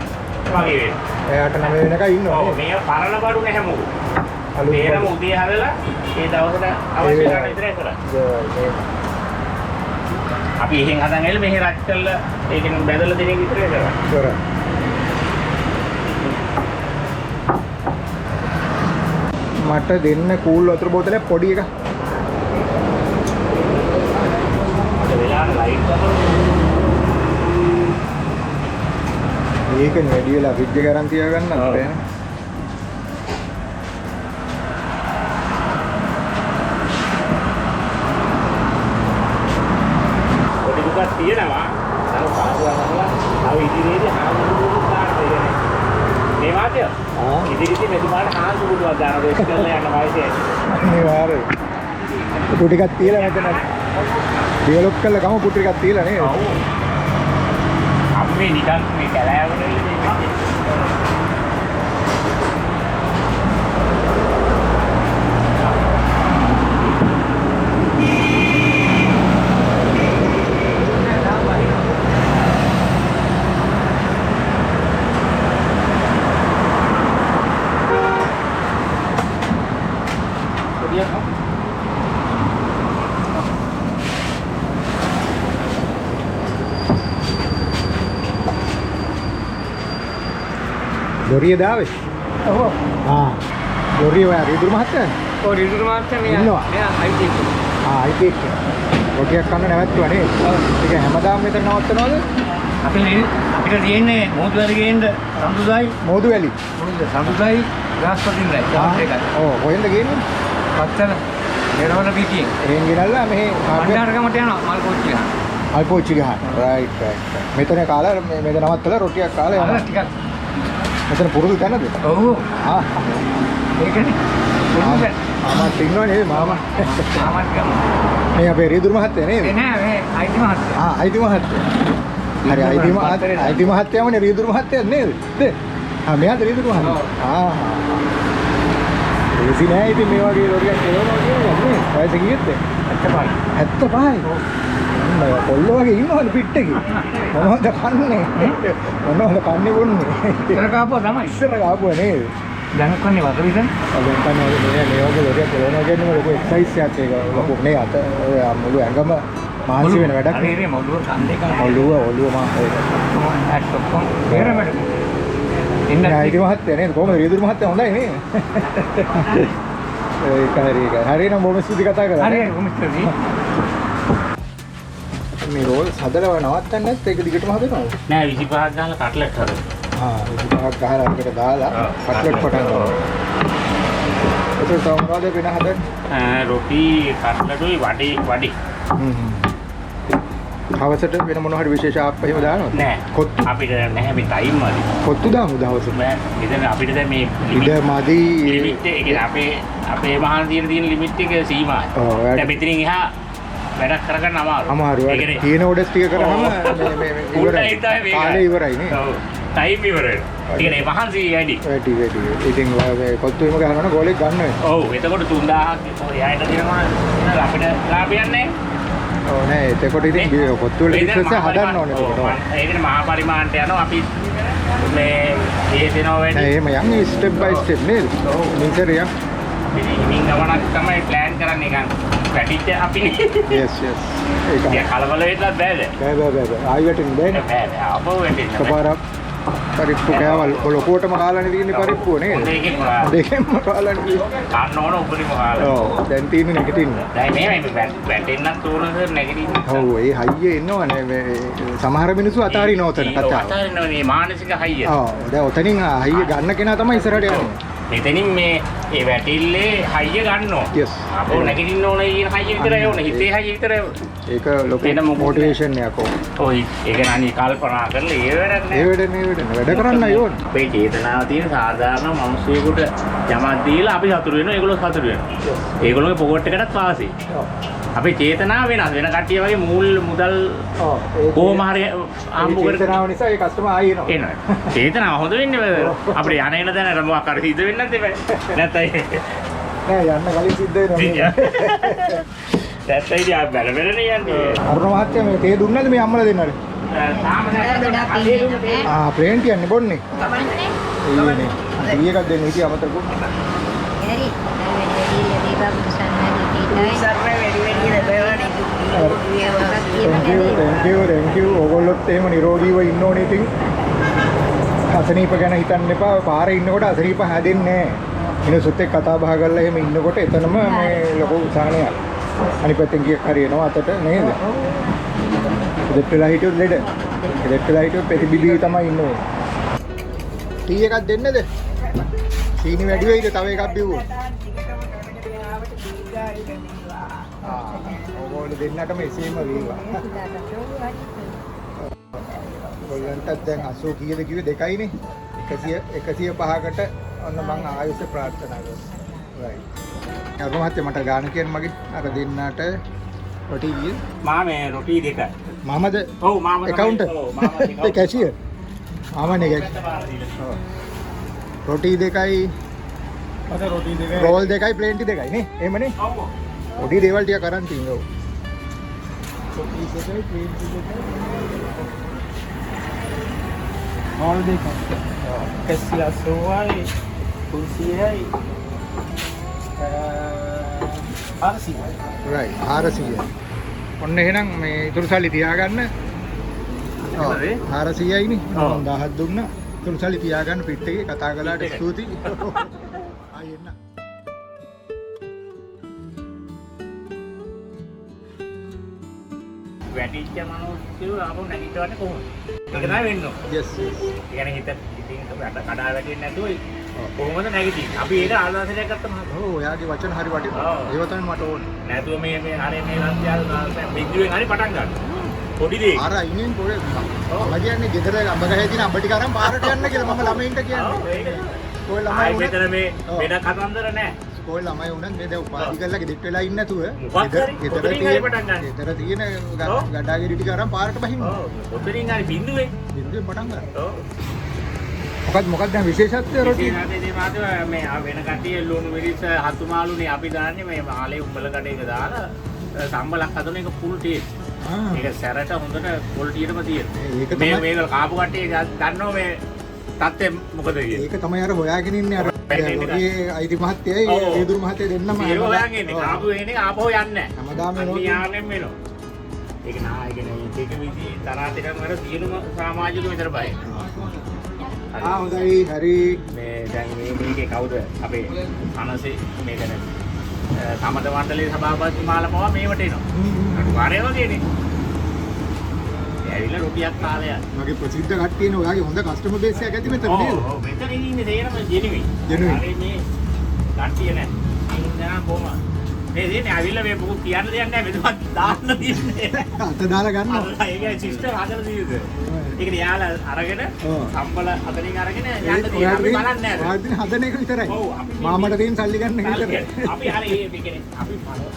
Speaker 1: වගේ වෙනවා.
Speaker 2: එයාට 9 වෙනකන් ඉන්නවා.
Speaker 1: ඔව් මේ පරණ බඩු නැහැ මොකද?
Speaker 2: අලුත්
Speaker 1: තේරම උදේ හදලා ඒ දවසට අවශ්‍ය කරන විතරයි කරන්නේ. අපි එහෙන් හදන් ඇවිල්ලා මෙහෙ රච් කරලා ඒකෙන් බැදලා දෙන එක විතරයි කරන්නේ.
Speaker 2: මට දෙන්න කූල් වතුර බෝතලයක් පොඩි එකක්.
Speaker 1: අද වෙලාවට ලයිට් කරලා
Speaker 2: මේක වැඩි වෙලා ෆ්‍රිජ් එක අරන් තියාගන්න බෑ.
Speaker 1: පොඩි දුකක් තියෙනවා. අර පාසුවක් කරලා ආව ඉදිරියේදී හාමුදුරුවෝ කාට දෙන්නේ. මේ වාක්‍යය. ඉදිරියේදී මෙතුමාට හාමුදුරුවෝ දාන දෙයක් කරලා යන වයසේ.
Speaker 2: අනිවාර්යයෙන්. පුටු ටිකක් තියලා මෙතන ඩෙවලොප් කරලා ගමු පුටු ටිකක් තියලා නේද?
Speaker 1: ඔව්. අපි මේ නිකන් මේ කැලෑවල ඉන්නේ.
Speaker 2: දොරිය දාවේ?
Speaker 3: ඔව්.
Speaker 2: දොරිය ඔයා රිදුරු මහත්තයානේ?
Speaker 3: ඔය රිදුරු මාත්‍ය
Speaker 2: ඉන්නවා.
Speaker 3: මෙයා අයිති එක.
Speaker 2: අයිති එක. රොටියක් කන්න නැවැත්තුවා නේද? ඔව්. ඒක හැමදාම මෙතන නවත්තනවද?
Speaker 1: අපිට තියෙන්නේ මොහොත වැඩි ගේන්න සම්දුදායි
Speaker 2: මෝදු වැලි.
Speaker 1: සම්දුදායි ගාස්පතින්ලයි ඒකයි.
Speaker 2: ඔව් කොහෙන්ද ගේන්නේ?
Speaker 1: පත්තන එරවල පිටියෙන්
Speaker 2: එහෙන් ගෙනල්ලා මෙහි
Speaker 1: බණ්ඩාරගමට යනවා මල් කෝච්චි ගන්න.
Speaker 2: අල්පෝච්චි ගහන. Right right. මෙතන කාලා මෙතන නවත්තලා රොටියක් කාලා යනවා.
Speaker 1: ටිකක්
Speaker 2: මෙතන පුරුදු තැනද?
Speaker 1: ඔව්. ඒකනේ.
Speaker 2: මාමත් ඉන්නවනේ නේද මාමා?
Speaker 1: ආමත් ගම.
Speaker 2: මේ අපේ රිදුරු මහත්තයා නේද?
Speaker 1: නෑ මේ අයිති මහත්තයා.
Speaker 2: අයිති මහත්තයා. හරි අයිති මහත්තයාමනේ රීදුරු මහත්තයා නේද? මෙයාද රීදුරු මහත්තයා? ඒසි නෑ ඉතින් මේ වගේ ලොරියක් එනවා කියන්නේ වයස කීයද? 75. මම කොල්ලෝ වගේ ඉන්නවද පිට එකේ? මොනවද කන්නේ? මොනවද කන්නේ බොන්නේ?
Speaker 1: ඉතර කාපුවා තමයි.
Speaker 2: ඉස්සර කාපුවා නේද?
Speaker 1: දැන් කන්නේ වද විතර?
Speaker 2: දැන් කන්නේ මේ වගේ ලොරියක් එනවා කියන්නේ ලොකු එක්සයිස් එකක් ඒක ලොකු නේ අත මුළු ඇඟම මහන්සි වෙන වැඩක් නේ.
Speaker 1: හරි මොළුව කන්දේ කන.
Speaker 2: ඔළුව මා ඒක.
Speaker 1: ඇට් ඔක්කොම තේරෙමද?
Speaker 2: ඉන්න අයිති මහත්තයා නේද? කොහමද රීදුරු මහත්තයා හොඳයි නේද? ඒක හරි නම් බොහොම ස්තුති කතා කරා.
Speaker 1: හරි බොහොම ස්තුති.
Speaker 2: මේ රෝල් හදලා නවත්තන්නේ නැත්නම් ඒක දිගටම හදනවද?
Speaker 1: නෑ 25ක් ගහලා කට්ලට් හදනවා.
Speaker 2: 25ක් ගහලා අරකට දාලා කට්ලට් පටන් ගන්නවා. ඒක තමයි වෙන හදන්නේ.
Speaker 1: රොටි කට්ලට්ුයි වඩි.
Speaker 2: හවසට වෙන මොන හරි විශේෂ ආප් එහෙම දානවද?
Speaker 1: නෑ.
Speaker 2: කොත්තු
Speaker 1: අපිට නැහැ මේ ටයිම් වල.
Speaker 2: කොත්තු දාමු දවසට.
Speaker 1: බෑ. ඉතින් අපිට දැන් මේ
Speaker 2: ඉඩ මදි
Speaker 1: ලිමිට් එක අපේ මහන්සියට තියෙන ලිමිට් එක සීමායි.
Speaker 2: ඔව්.
Speaker 1: දැන් මෙතනින් එහා වැඩක් කරගන්න අමාරුයි.
Speaker 2: තියෙන ඕඩර්ස් ටික කරාම මේ ඉවරයි. කාලේ ඉවරයි නේ.
Speaker 1: ඔව්. ටයිම් ඉවරයි. ටිකනේ මහන්සි වැඩි.
Speaker 2: වැඩි. ඉතින් මේ කොත්තු එහෙම ගහනවනම් ගෝලෙක් ගන්න වෙනවා.
Speaker 1: ඔව්. එතකොට 3000ක් එයාට දෙනවා අපිට ලාභයක් නැහැ.
Speaker 2: ඔව් නෑ එතකොට ඉතින් කොත්තු වල බිස්නස් හදන්න ඕනේ එතකොට.
Speaker 1: ඒකනේ මහා පරිමාණයට යනවා අපි මේ ඒ දෙනවා වැඩි.
Speaker 2: නෑ එහෙම යන්නේ ස්ටෙප් බයි ස්ටෙප් නේද? ඔව්. මින්සරියක්.
Speaker 1: ඉතින් ගමනක් තමයි ප්ලෑන් කරන්නේ නිකන් පැටිච්ච අපිනේ.
Speaker 2: yes ඒක
Speaker 1: කලබල වෙන්නත් බෑද?
Speaker 2: බෑ ආයෙත් බෑනේ.
Speaker 1: බෑ අපෝ වෙන්නේ.
Speaker 2: කපාරක් පරිප්පු කෑවල් ලොකෝටම කාලානේ තියෙන්නේ පරිප්පුව නේද? දෙකෙන්ම කාලානේ තියෙන්නේ.
Speaker 1: කන්න ඕන උපරිම කාලා.
Speaker 2: ඔව් දැන් තියෙන්නේ නැගිටින්න.
Speaker 1: දැන් මේ වැටෙන්නත් ඕනද නැගිටින්න.
Speaker 2: ඔව් ඒ හයියේ එන්නවනේ මේ සමහර මිනිස්සු අතාරින්න ඕතන කතාව.
Speaker 1: අතාරින්න මේ මානසික හයිය.
Speaker 2: ඔව් දැන් ඔතනින් හයිය ගන්න කෙනා තමයි ඉස්සරහට යන්නේ.
Speaker 1: එතනින් මේ ඒ වැටිල්ලේ හයිය ගන්නවා.
Speaker 2: yes.
Speaker 1: අපෝ නැගිටින්න ඕනේ කියන හයිය විතරයි ඕනේ. හිතේ හයිය විතරයි ඕනේ.
Speaker 2: ඒක ලොකු මොටිවේෂන් එකක් ඕන.
Speaker 1: ඔය ඒක නනි කල්පනා කරලා ඒ වැඩක් නෑ.
Speaker 2: ඒ වැඩ කරන්නයි ඕන.
Speaker 1: අපේ චේතනාව තියෙන සාධාරණ මිනිස්සුයෙකුට යමක් දීලා අපි සතුටු වෙනවා. ඒගොල්ලෝ සතුටු වෙනවා. ඒගොල්ලෝගේ පොකට් එකටත් වාසි. අපේ චේතනාව වෙනස්. වෙන කට්ටිය වගේ මුදල් කොහොම හරි ආම්බු කර
Speaker 2: චේතනාව නිසා ඒ කස්ටමර් ආයෙ
Speaker 1: එනවා. චේතනාව හොඳ වෙන්නේ අපිට යන එන දැන මොකක් හරි සිද්ධ වෙන්නත් එපා. නැත්නම්
Speaker 2: නෑ යන්න කලින් සිද්ධ වෙනවා.
Speaker 1: දැත්තයි ආ බැලබැලනේ යන්නේ.
Speaker 2: අරුණ මහත්තයා මේ තේ දුන්නද මේ අම්මලා දෙන්නට?
Speaker 1: තාම නෑ.
Speaker 2: ප්ලේන් තියන්නේ බොන්නේ.
Speaker 3: කමන්නේ.
Speaker 2: ඊනේ. ඊයකක් දෙන්න හිටිය අමතක.
Speaker 3: හරි.
Speaker 2: thank you ඔයගොල්ලොත් එහෙම නිරෝගීව ඉන්න ඕනේ ඉතින් අසනීප ගැන හිතන්න එපා පාරේ ඉන්නකොට අසනීප හැදෙන්නේ නැහැ මිනිස්සුත් එක්ක කතා බහ කරලා එහෙම ඉන්නකොට එතනම මේ ලොකු උසාහනයක් අනිත් පැත්තෙන් ගියක් හරියනවා අතට නේද දෙත් වෙලා හිටියොත් ලෙඩ දෙත් වෙලා හිටියොත් ප්‍රතිබිලී තමයි ඉන්න ඕනේ ටී එකක් දෙන්නද සීනි වැඩි වෙයිද තව එකක් බිව්වොත් ඔයගොල්ලෝ දෙන්නටම එසේම වේවා. ඔයගොල්ලන්ටත් දැන් 80 කීයද කිව්වේ දෙකයිනේ. 105කට ඔන්න මං ආයුෂ ප්‍රාර්ථනා කරනවා. right. අරුණ මහත්තයා මට ගාන කියන්න මගේ අර දෙන්නට රොටි කීයද?
Speaker 1: මාමේ රොටි දෙක.
Speaker 2: මාමද?
Speaker 1: ඔව් මාම තමයි.
Speaker 2: account.
Speaker 1: ඔව් මාම
Speaker 2: ඒ කැෂියර්. මාමනේ කැෂියර්. ඔව්. රොටි දෙකයි. අද රොටි දෙකයි. රෝල් දෙකයි ප්ලේන්ටි දෙකයි නේ. එහෙමනේ.
Speaker 1: ඔව්.
Speaker 2: පොඩි දේවල් ටික කරන් තියෙනවා.
Speaker 1: all දෙක. කැසිලා සෝවයි කුසියයි 400යි.
Speaker 2: right 400. ඔන්න එහෙනම් මේ ඉතුරු සල්ලි තියාගන්න. ඔව් 400යි නේ. මම 1000ක් දුන්නා. ඉතුරු සල්ලි තියාගන්න පිට එකේ කතා කළාට ස්තුතියි. ආයෙ එන්න.
Speaker 1: වැටිච්ච මිනිස්සු ආපහු නැගිටවන්නේ කොහොමද? ඒක තමයි වෙන්න ඕන.
Speaker 2: yes
Speaker 1: ඒ කියන්නේ හිත ඉතින් කඩා වැටෙන්නේ නැතුව කොහොමද නැගිටින්නේ? අපි ඒක ආදාසනයක් ගත්තම හරි.
Speaker 2: ඔව් ඔයාගේ වචන හරි වටිනවා. ඒව තමයි මට ඕනේ.
Speaker 1: නැතුව මේ හරි මේ ලන්තියාල බින්දුවෙන් හරි පටන් ගන්න. පොඩි දෙයක්.
Speaker 2: අර ඉන්නේ පොඩි මම කියන්නේ ගෙදර අඹ ගහේ තියෙන අඹ ටික අරන් පාරට යන්න කියලා මම ළමයින්ට කියන්නේ. ඔය
Speaker 1: ආයි
Speaker 2: ළමයි
Speaker 1: මෙතන මේ වෙන කතන්දර නැහැ.
Speaker 2: ඉස්කෝලේ ළමයි වුණත් මේ දැන් උපාධි කරලා ගෙදෙට්ට වෙලා ඉන්න නැතුව
Speaker 1: මොකක්ද හරි කොතනින් හරි පටන් ගන්න.
Speaker 2: ගෙදර තියෙන ගඩාගෙඩි ටික අරන් පාරට බහින්න.
Speaker 1: ඔව් කොතනින් හරි බින්දුවේ.
Speaker 2: බින්දුවෙන් පටන් ගන්න.
Speaker 1: ඔව්.
Speaker 2: මොකක්ද දැන් විශේෂත්වය රොටි?
Speaker 1: ඉතින් මාතේ මේ වෙන කට්ටිය ලුණු මිරිස් හතු මාළුනේ අපි දාන්නේ මේ මාළේ උඹල කඩේක දාලා සම්බලක් හදන එක ෆුල් ටේස්ට්. ඒක සැරට හොඳට ක්වොලිටියටම තියෙනවා. මේ මේක කාපු කට්ටිය දන්නව මේ තත්ත්වය මොකද කියන්නේ.
Speaker 2: ඒක තමයි අර හොයාගෙන ඉන්නේ අර රොටියේ අයිති මහත්තයයි වේදුරු මහත්තයයි දෙන්නම
Speaker 1: ඒක හොයාගෙන ඉන්නේ. කාපු වෙන්නේ ආපහු යන්නේ නැහැ.
Speaker 2: හැමදාම එනවා.
Speaker 1: අනියානෙම එනවා. ඒක නා කියන්නේ ඒක විදි තරහටම වල තියෙනම සමාජික විතර බය.
Speaker 2: හොඳයි හරි. මේ
Speaker 1: දැන් මේකේ කවුද අපේ අනසේ මේක දැන් සමත මණ්ඩලයේ සභාපතිතුමාලා පවා මේවට එනවා. වාරේ වගේනේ. ඇවිල්ලා රුපියක් කාලයක්.
Speaker 2: මගේ ප්‍රසිද්ධ කට්ටියනේ ඔයාගේ හොඳ කස්ටමර් බේස් එකක් ඇති මෙතන නේද?
Speaker 1: ඔව් මෙතන ඉන්නේ තේරම ජෙනුවින්.
Speaker 2: ජෙනුවින්.
Speaker 1: මේ කට්ටිය නෑ. ඉන්නා කොහම. මේ දෙන්නේ ඇවිල්ලා මේ මොකක් කියන්න දෙයක් නෑ මෙතන දාන්න තියෙන්නේ.
Speaker 2: අත දාලා ගන්නවා.
Speaker 1: ඒක සිස්ටම් හදලා තියෙන්නේ. ඒකනේ යාලා අරගෙන සම්බල අතරින් අරගෙන යන්න තියෙනවා. අපි බලන්නේ නෑ.
Speaker 2: ඔයාලා හදන එක විතරයි.
Speaker 1: ඔව්
Speaker 2: මාමට තියෙන සල්ලි ගන්න එක විතරයි.
Speaker 1: අපි හරි මේ කියන්නේ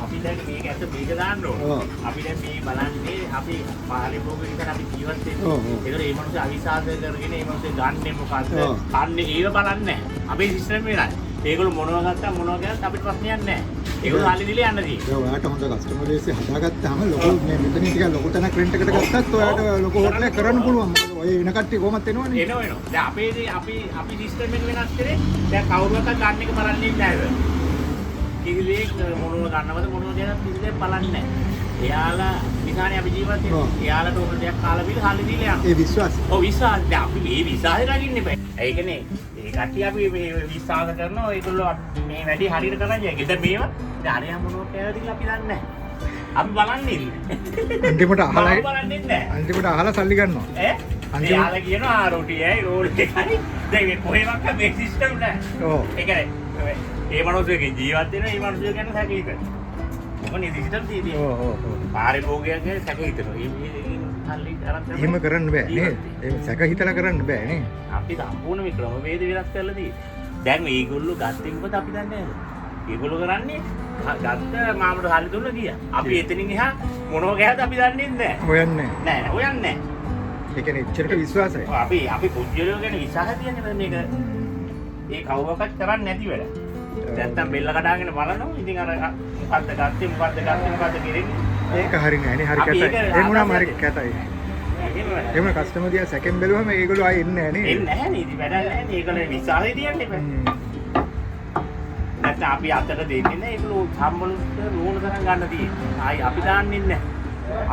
Speaker 1: අපි දැන් මේක ඇත්ත මේක දාන්න ඕන. අපි දැන් මේ බලන්නේ අපි පාරේ භෝගේ විතර අපි ජීවත් වෙන්නේ. ඒතර මේ මිනිස්සු අවිශ්වාස කරගෙන මේ මිනිස්සු ගන්නෙ මොකද්ද? කන්නේ ඒව බලන්නේ නෑ. අපේ සිස්ටම් එකයි. ඒගොල්ලෝ මොනවා ගත්තා මොනවා ගත්තත් අපිට ප්‍රශ්නයක් නෑ. ඒගොල්ලෝ හල්ලි දිලේ යන්න තියෙන්නේ.
Speaker 2: ඒ ඔයාලට හොඳ කස්ටමර් බේස් එක හදාගත්තාම ලොකු මේ මෙතනින් ටිකක් ලොකු තැනක් රෙන්ට් එකට ගත්තත් ඔයාලට ලොකු හොටලයක් කරන්න පුළුවන්. මොකද ඔය වෙන කට්ටිය කොහොමද එනවනේ.
Speaker 1: එනවා. දැන් අපේ අපි සිස්ටම් එක වෙනස් කරේ දැන් කවුරුවක්වත් ගන්න එක බලන්නේ නැහැ. කිසිලෙක් මොනව ගන්නවද මොනව දෙයක් කිසිලෙක් බලන්නේ නැහැ. එයාලා විසානේ අපි ජීවත් වෙන්නේ. එයාලට ඕන දෙයක් කාලා බීලා හල්ලි දීලා යනවා.
Speaker 2: ඒ විශ්වාසය.
Speaker 1: ඔව් විශ්වාස. දැන් අපි මේ විශ්වාසය රකින්න බෑ. ඒකනේ ඒ කට්ටිය අපි මේ විශ්වාස කරනවා ඒගොල්ලෝ මේ වැඩි හරියට කරන්නේ. ඒකද මේව දැන් අරයා මොනව කෑවද අපි දන්නේ නැහැ. අපි බලන්නේ ඉන්නේ.
Speaker 2: අන්තිමට අහලා
Speaker 1: බලන්නේ නැහැ.
Speaker 2: අන්තිමට අහලා සල්ලි ගන්නවා.
Speaker 1: ඈ යාලා කියනවා රොටියයි රෝල් එකයි දැන් මේ කොහෙවත් මේ සිස්ටම් නැහැ.
Speaker 2: ඔව්.
Speaker 1: ඒ කියන්නේ ඒ මනුස්සයගේ ජීවත් වෙන ඒ මනුස්සය ගැන සැකහිත. මොකනේ සිස්ටම් තියෙන්නේ.
Speaker 2: ඔව් ඔව් ඔව්.
Speaker 1: පාරිභෝගිකයන්ගේ සැකහිතනවා. හල්ලි අරන්
Speaker 2: එහෙම කරන්න බෑ නේද? ඒක සැක හිතලා කරන්න බෑ නේ.
Speaker 1: අපි සම්පූර්ණ මේ ක්‍රම වේද වෙනස් කරලා තියෙන්නේ. දැන් මේගොල්ලෝ ගත්තේ මොකද අපි දන්නේ නැහැ. ඒගොල්ලෝ කරන්නේ ගත්ත මාමට හල්ලි දුන්න ගියා. අපි එතනින් එහා මොනව ගෑවද අපි දන්නේ නැහැ.
Speaker 2: හොයන්නේ
Speaker 1: නෑ නෑ හොයන්නේ නැහැ.
Speaker 2: ඒ කියන්නේ එච්චරට විශ්වාසයි.
Speaker 1: අපි පුජ්‍යලෝ ගැන විශ්වාසය තියන්නේ මේක ඒ කවුරක්වත් කරන්නේ නැති වැඩ. නැත්තම් බෙල්ල කඩාගෙන බලනවා. ඉතින් අර මොකද්ද ගත්තේ මොකද්ද කියන්නේ.
Speaker 2: ඒක හරි නෑ නේ. හරි කැතයි. ඒ වුණාම හරි කැතයි. එහෙම කස්ටමර් දිහා සැකෙන් බැලුවම ඒගොල්ලෝ ආයෙ එන්නේ නෑ නේද?
Speaker 1: එන්නේ නැහැ නේද? වැඩක් නැහැ නේ. ඒගොල්ලෝ විශ්වාසය තියන්නේ බෑ. නැත්නම් අපි අතට දෙන්නේ නැහැ. ඒගොල්ලෝ සම්බලුත් ඕන තරම් ගන්න තියෙන්නේ. ආයි අපි දාන්නේ නැහැ.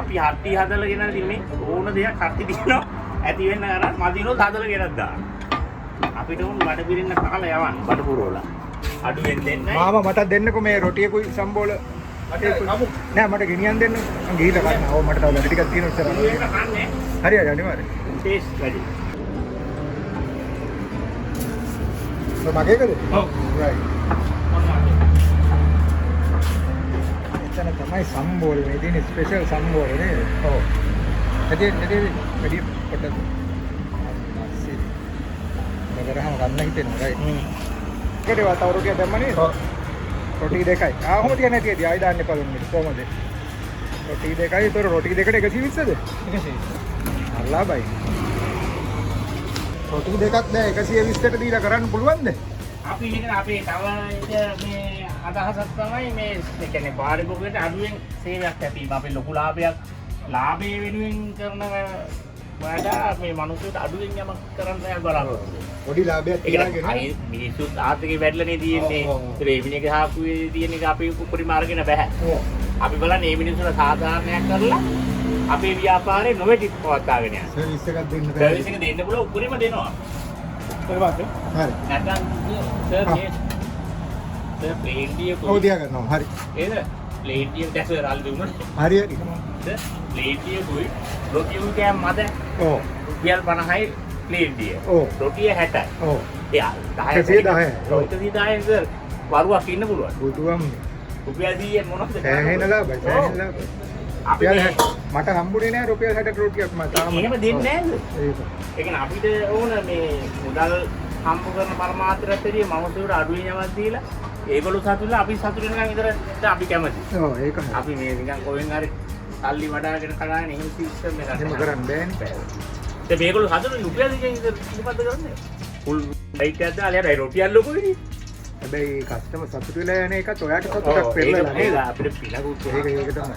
Speaker 1: අපි හට්ටි හදලා ගෙනල්ලා ඉන්නේ ඕන දෙයක් හට්ටි දිනනවා. ඇති වෙන්න අර මදිනොත් හදලා ගෙනත් දාන්න. අපිට උන් බඩ පිරින්න කාලා යවන්න බඩ පුරවලා. අඩුවෙන් දෙන්නයි.
Speaker 2: මාමා මට දෙන්නකෝ මේ රොටියකුයි සම්බෝල. නෑ මට ගෙනියන් දෙන්න. මං ගිහිල්ලා ගන්න. ඕ මට තව වැඩ ටිකක් තියෙනවා ඉස්සරහ.
Speaker 1: ඒක කන්නේ.
Speaker 2: හරි හරි අනිවාර්යයෙන්.
Speaker 1: ටේස්ට් වැඩි.
Speaker 2: මගේකද?
Speaker 1: ඔව්.
Speaker 2: රයිට්. එතන තමයි සම්බෝල මේ තියෙන ස්පෙෂල් සම්බෝල නේද? ඔව්. වැඩි වැඩි පොඩ්ඩක්. නැසී. නගරහම ගන්න හිතෙනවා රයිට්. ඒකේ තව රොටියක් දැම්ම නේද? ඔව්. රොටි දෙකයි. කොහොමද කියන්නේ නැතිද? ආයි දාන්න එපා දුන්නේ. කොහොමද? රොටි දෙකයි. ඒතර රොටි දෙකට 120ද? 120. අල්ලාබයි. රොටි දෙකක් දැන් 120ට දීලා කරන්න පුළුවන්ද?
Speaker 1: අපි ඉතින් අපේ තව මේ අදහසක් තමයි මේ ඒ කියන්නේ පාරිභෝගිකයට අඩුවෙන් සේවයක් ලැබීම. අපේ ලොකු ලාභයේ වෙනුවෙන් කරන වැඩ මේ මිනිස්සුන්ට අඩුවෙන් යමක් කරන්න බලාපොරොත්තු වෙනවා.
Speaker 2: පොඩි ලාභයක් තියාගෙන
Speaker 1: මිනිස්සුත් ආර්ථිකේ වැඩිලානේ තියෙන්නේ. ඒ මිනිහගේ හාපුවේ තියෙන එක අපි උපරිම අරගෙන බෑ. අපි බලන්නේ මේ මිනිස්සුන්ට සාධාරණයක් කරලා අපේ ව්‍යාපාරේ නොවැටි පවත්වාගෙන යන්න.
Speaker 2: සර්විස් එකක් දෙන්න බෑ.
Speaker 1: සර්විස් එක දෙන්න පුළුවන් උපරිම දෙනවා. හරි. නැත්නම් සර් ප්ලේන් දිය
Speaker 2: ඔව් දියා ගන්නවා. හරි.
Speaker 1: ඒද ප්ලේන් දිය දැසරල් දුන්නා.
Speaker 2: හරි හරි.
Speaker 1: ප්ලේන් දිය දුයි. රොටිය කෑම මද.
Speaker 2: ඔව්.
Speaker 1: රුපියල් 50යි ප්ලේන් දිය.
Speaker 2: ඔව්.
Speaker 1: රොටිය 60යි.
Speaker 2: ඔව්.
Speaker 1: එයා
Speaker 2: 110යි.
Speaker 1: ඔව් 110යි සර්. වරුවක් ඉන්න පුළුවන්.
Speaker 2: බුදුවම්
Speaker 1: රුපියල් 100 මොනවද?
Speaker 2: සෑහෙන ලාභයි. සෑහෙන ලාභයි.
Speaker 1: අපි
Speaker 2: මට හම්බුනේ නෑ රුපියල් 60ට රොටියක් මම තාම.
Speaker 1: එහෙම දෙන්නේ නෑද?
Speaker 2: ඒක.
Speaker 1: ඒ කියන්නේ අපිට ඕන මේ මුදල් හම්බ කරන පරමාර්ථයටදී මමසුර අඩුවෙන් යමක් දීලා ඒගොල්ලෝ සතුටු වෙලා අපි සතුටු වෙනකන් විතර අපි කැමති.
Speaker 2: ඔව් ඒක හරි.
Speaker 1: අපි මේ නිකන් කොහෙන් හරි සල්ලි වඩාගෙන කඩාගෙන එහෙම සිස්ටම් එකක්
Speaker 2: එහෙම කරන්න බෑනේ.
Speaker 1: ඒ මේගොල්ලෝ හදන රුපියල් දෙකෙන් ඉතින් මොකද්ද කරන්නේ? ෆුල් ලයිට් එකක් දාලා යාර රුපියල් ලොකුයිනේ.
Speaker 2: හැබැයි කස්ටමර් සතුටු වෙලා යන එකත් ඔයාට සතුටක් වෙරලා නේද?
Speaker 1: අපිට පිනකුත්
Speaker 2: ඒක තමයි.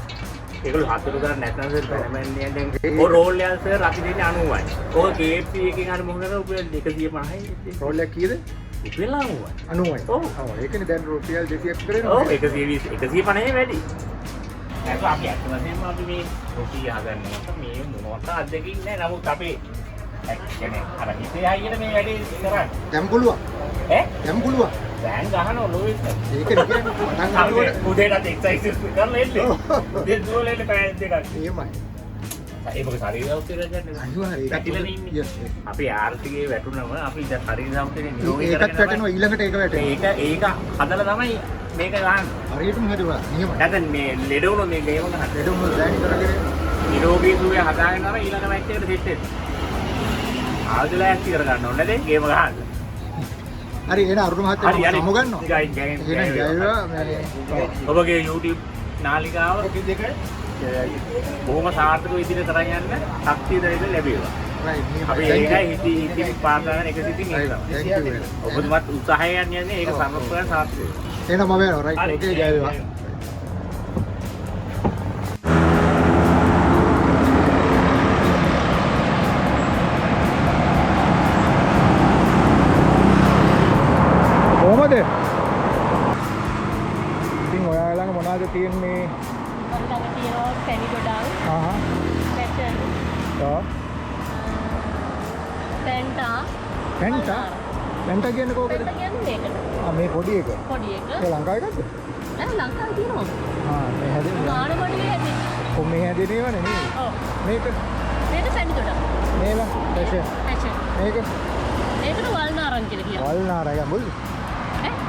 Speaker 1: ඒගොල්ලෝ හතර ගන්න නැත්නම් සර් පැනමෙන්නියෙන් දැන් ඔය රෝල් එකක් සර් අපි දෙන්නේ 90යි. ඔය KFC එකෙන් හරි මොකද රුපියල් 250යි.
Speaker 2: රෝල් එක කීයද?
Speaker 1: රුපියල් 90යි.
Speaker 2: 90යි.
Speaker 1: ඔව්.
Speaker 2: ඔව් ඒකනේ දැන් රුපියල් 200ක් කරේනවා.
Speaker 1: ඔව් 120 150 වැඩි. ඒක අපි අත්වශයෙන්ම අපි මේ රොටි හදන්නකොට මේ මොනවත් අද්දකින් නෑ. නමුත් අපි කියන්නේ අර හිතේ හයියට මේ වැඩේ කරන්නේ.
Speaker 2: ගැම්පුලුවක්.
Speaker 1: ඈ?
Speaker 2: ගැම්පුලුවක්.
Speaker 1: දැන් ගහනවා ලෝයිස්.
Speaker 2: ඒක කියන්නේ
Speaker 1: අපි උදේට එක්සර්සයිස් කරලා එන්නේ. උදේ දුවලා එන්නේ පැය දෙකක්.
Speaker 2: එහෙමයි.
Speaker 1: ඒක ශරීර සෞඛ්‍යය දැනගන්න.
Speaker 2: අනිවාර්යයෙන්.
Speaker 1: පැතිලෙන ඉන්නේ.
Speaker 2: Yes.
Speaker 1: අපි ආර්ථිකයේ වැටුනම අපි දැන් ශරීර සෞඛ්‍යයේ නිරෝගී
Speaker 2: ඒකත් වැටෙනවා ඊළඟට ඒක වැටෙනවා.
Speaker 1: ඒක හදලා තමයි මේක ගන්න.
Speaker 2: හරියටම හදුවා. නියමයි.
Speaker 1: නැත්නම් මේ ලෙඩ වුණොත් මේ ගේම ගන්න.
Speaker 2: ලෙඩ වුණොත් දැනි කරගෙන
Speaker 1: නිරෝගී සුවය හදාගෙන තමයි ඊළඟ මැච් එකට සෙට් වෙන්නේ. ආයුධලා ඇස්ති කර ගන්න ඕනේ නේද? ගේම ගහන්න.
Speaker 2: හරි එන අරුණ මහත්තයා සමු ගන්නවා.
Speaker 1: එහෙනම්
Speaker 2: ජයවා
Speaker 1: ඔබගේ YouTube නාලිකාව බොහොම සාර්ථක විදිහට තරන් යන්න ශක්තිය දැනෙන්න ලැබේවා. අපි ඒකයි හිතින් පාඩන එක සිතින් ඉන්නවා. ඔබතුමත් උත්සාහයෙන් යන්නේ ඒක සමස්තයෙන් සාර්ථක වෙනවා.
Speaker 2: එහෙනම් මම යනවා. රයිට්. ඕකේ ජයවා. කොහමද? ඉතින් ඔයාලඟ මොනවද තියෙන්නේ?
Speaker 4: ළඟ තියෙනවා පැණි ගොඩක්, පැටන්, පෙන්ටා.
Speaker 2: පෙන්ටා කියන්නේ කොහොමද?
Speaker 4: පෙන්ටා කියන්නේ මේකට.
Speaker 2: මේ පොඩි එක.
Speaker 4: පොඩි එක.
Speaker 2: ඒ ලංකාවේ එකක්ද?
Speaker 4: නෑ ලංකාවේ තියෙනවා.
Speaker 2: මේ හැදෙන්නේ.
Speaker 4: මානවඩියේ හැදෙන්නේ.
Speaker 2: කොහොම මේ හැදෙන්නේ නේද?
Speaker 4: ඔව්.
Speaker 2: මේක
Speaker 4: පැණි ගොඩක්.
Speaker 2: මේවා පැෂන්. මේක
Speaker 4: ඒකට වල් නාරං කියලා කියනවා.
Speaker 2: වල් නාරය මුල්.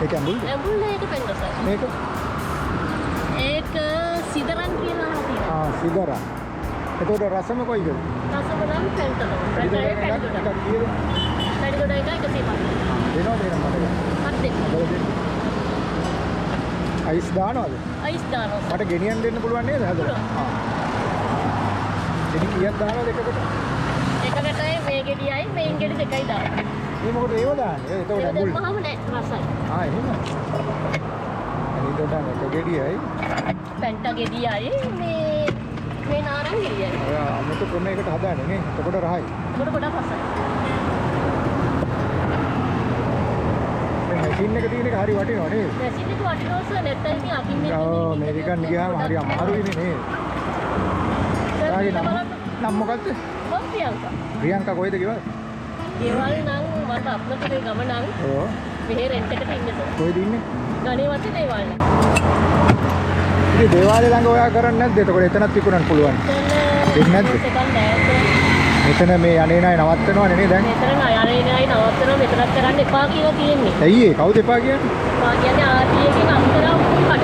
Speaker 2: ඒක මුල්.
Speaker 4: ඇඹුල් ඒක පෙන්ටා.
Speaker 2: මේක
Speaker 4: ඒක සිදරන් කියලා තියෙනවා.
Speaker 2: සිදරන්. එතකොට රසම කොයිද?
Speaker 4: රසම නම් පෙන්ටා. පැණි ගොඩක්. පැණි ගොඩ එක 150.
Speaker 2: දෙනවද එනම් මට?
Speaker 4: හත් දෙක.
Speaker 2: අයිස් දානවද?
Speaker 4: අයිස් දානවා.
Speaker 2: මට ගෙනියන්න දෙන්න පුළුවන් නේද හදලා? ඉතින් කීයක් දානවද එකකට?
Speaker 4: එකකටයි මේ ගෙඩියයි මේන් ගෙඩි දෙකයි දානවා.
Speaker 2: මේ මොකද ඒව දාන්නේ? එතකොට
Speaker 4: ඒක
Speaker 2: මුල්.
Speaker 4: දැම්මම නෑ රසයි.
Speaker 2: එහෙම. අනිත් දාන්න එක ගෙඩියයි.
Speaker 4: පැන්ටා ගෙඩියයි මේ නාරං ගෙඩියයි.
Speaker 2: ඔය අමුතු ක්‍රමයකට හදාන්නේ නේ. එතකොට රහයි.
Speaker 4: ඒකට ගොඩක් රසයි.
Speaker 2: මේ මැෂින් එක තියෙන එක හරි වටිනවා නේද?
Speaker 4: මැෂින් එක වටිනවා සර් නැත්නම් ඉතින් අකින් මේක
Speaker 2: ඔව් මේක ගන්න ගියාම හරි අමාරුයිනේ නේද? ඔයාගේ නම මොකක්ද?
Speaker 4: මම ප්‍රියංකා.
Speaker 2: ප්‍රියංකා කොහෙද ගෙවල්?
Speaker 4: ගෙවල් නම් මට අප්ලකේ ගම නම්
Speaker 2: ඔව්.
Speaker 4: මෙහෙ රෙන්ට් එකට ඉන්නේ සර්.
Speaker 2: කොහෙද ඉන්නේ?
Speaker 4: ගණේවත්තේ දේවාල.
Speaker 2: ඉතින් දේවාලේ ළඟ ඔයා කරන්නේ නැද්ද? එතකොට එතනත් විකුණන්න පුළුවන්. දෙන්නේ නැද්ද? මෙතන මේ යන්නේ නැහැ නවත්තනවනේ නේද දැන්?
Speaker 4: මෙතන යන්නේ නැහැ නවත්තනවා මෙතනත් කරන්න එපා කියලා තියෙන්නේ.
Speaker 2: ඇයි ඒ? කවුද එපා කියන්නේ?
Speaker 4: එපා කියන්නේ ආර්ටී එකෙන් අම්තරා උකුල් කඩ.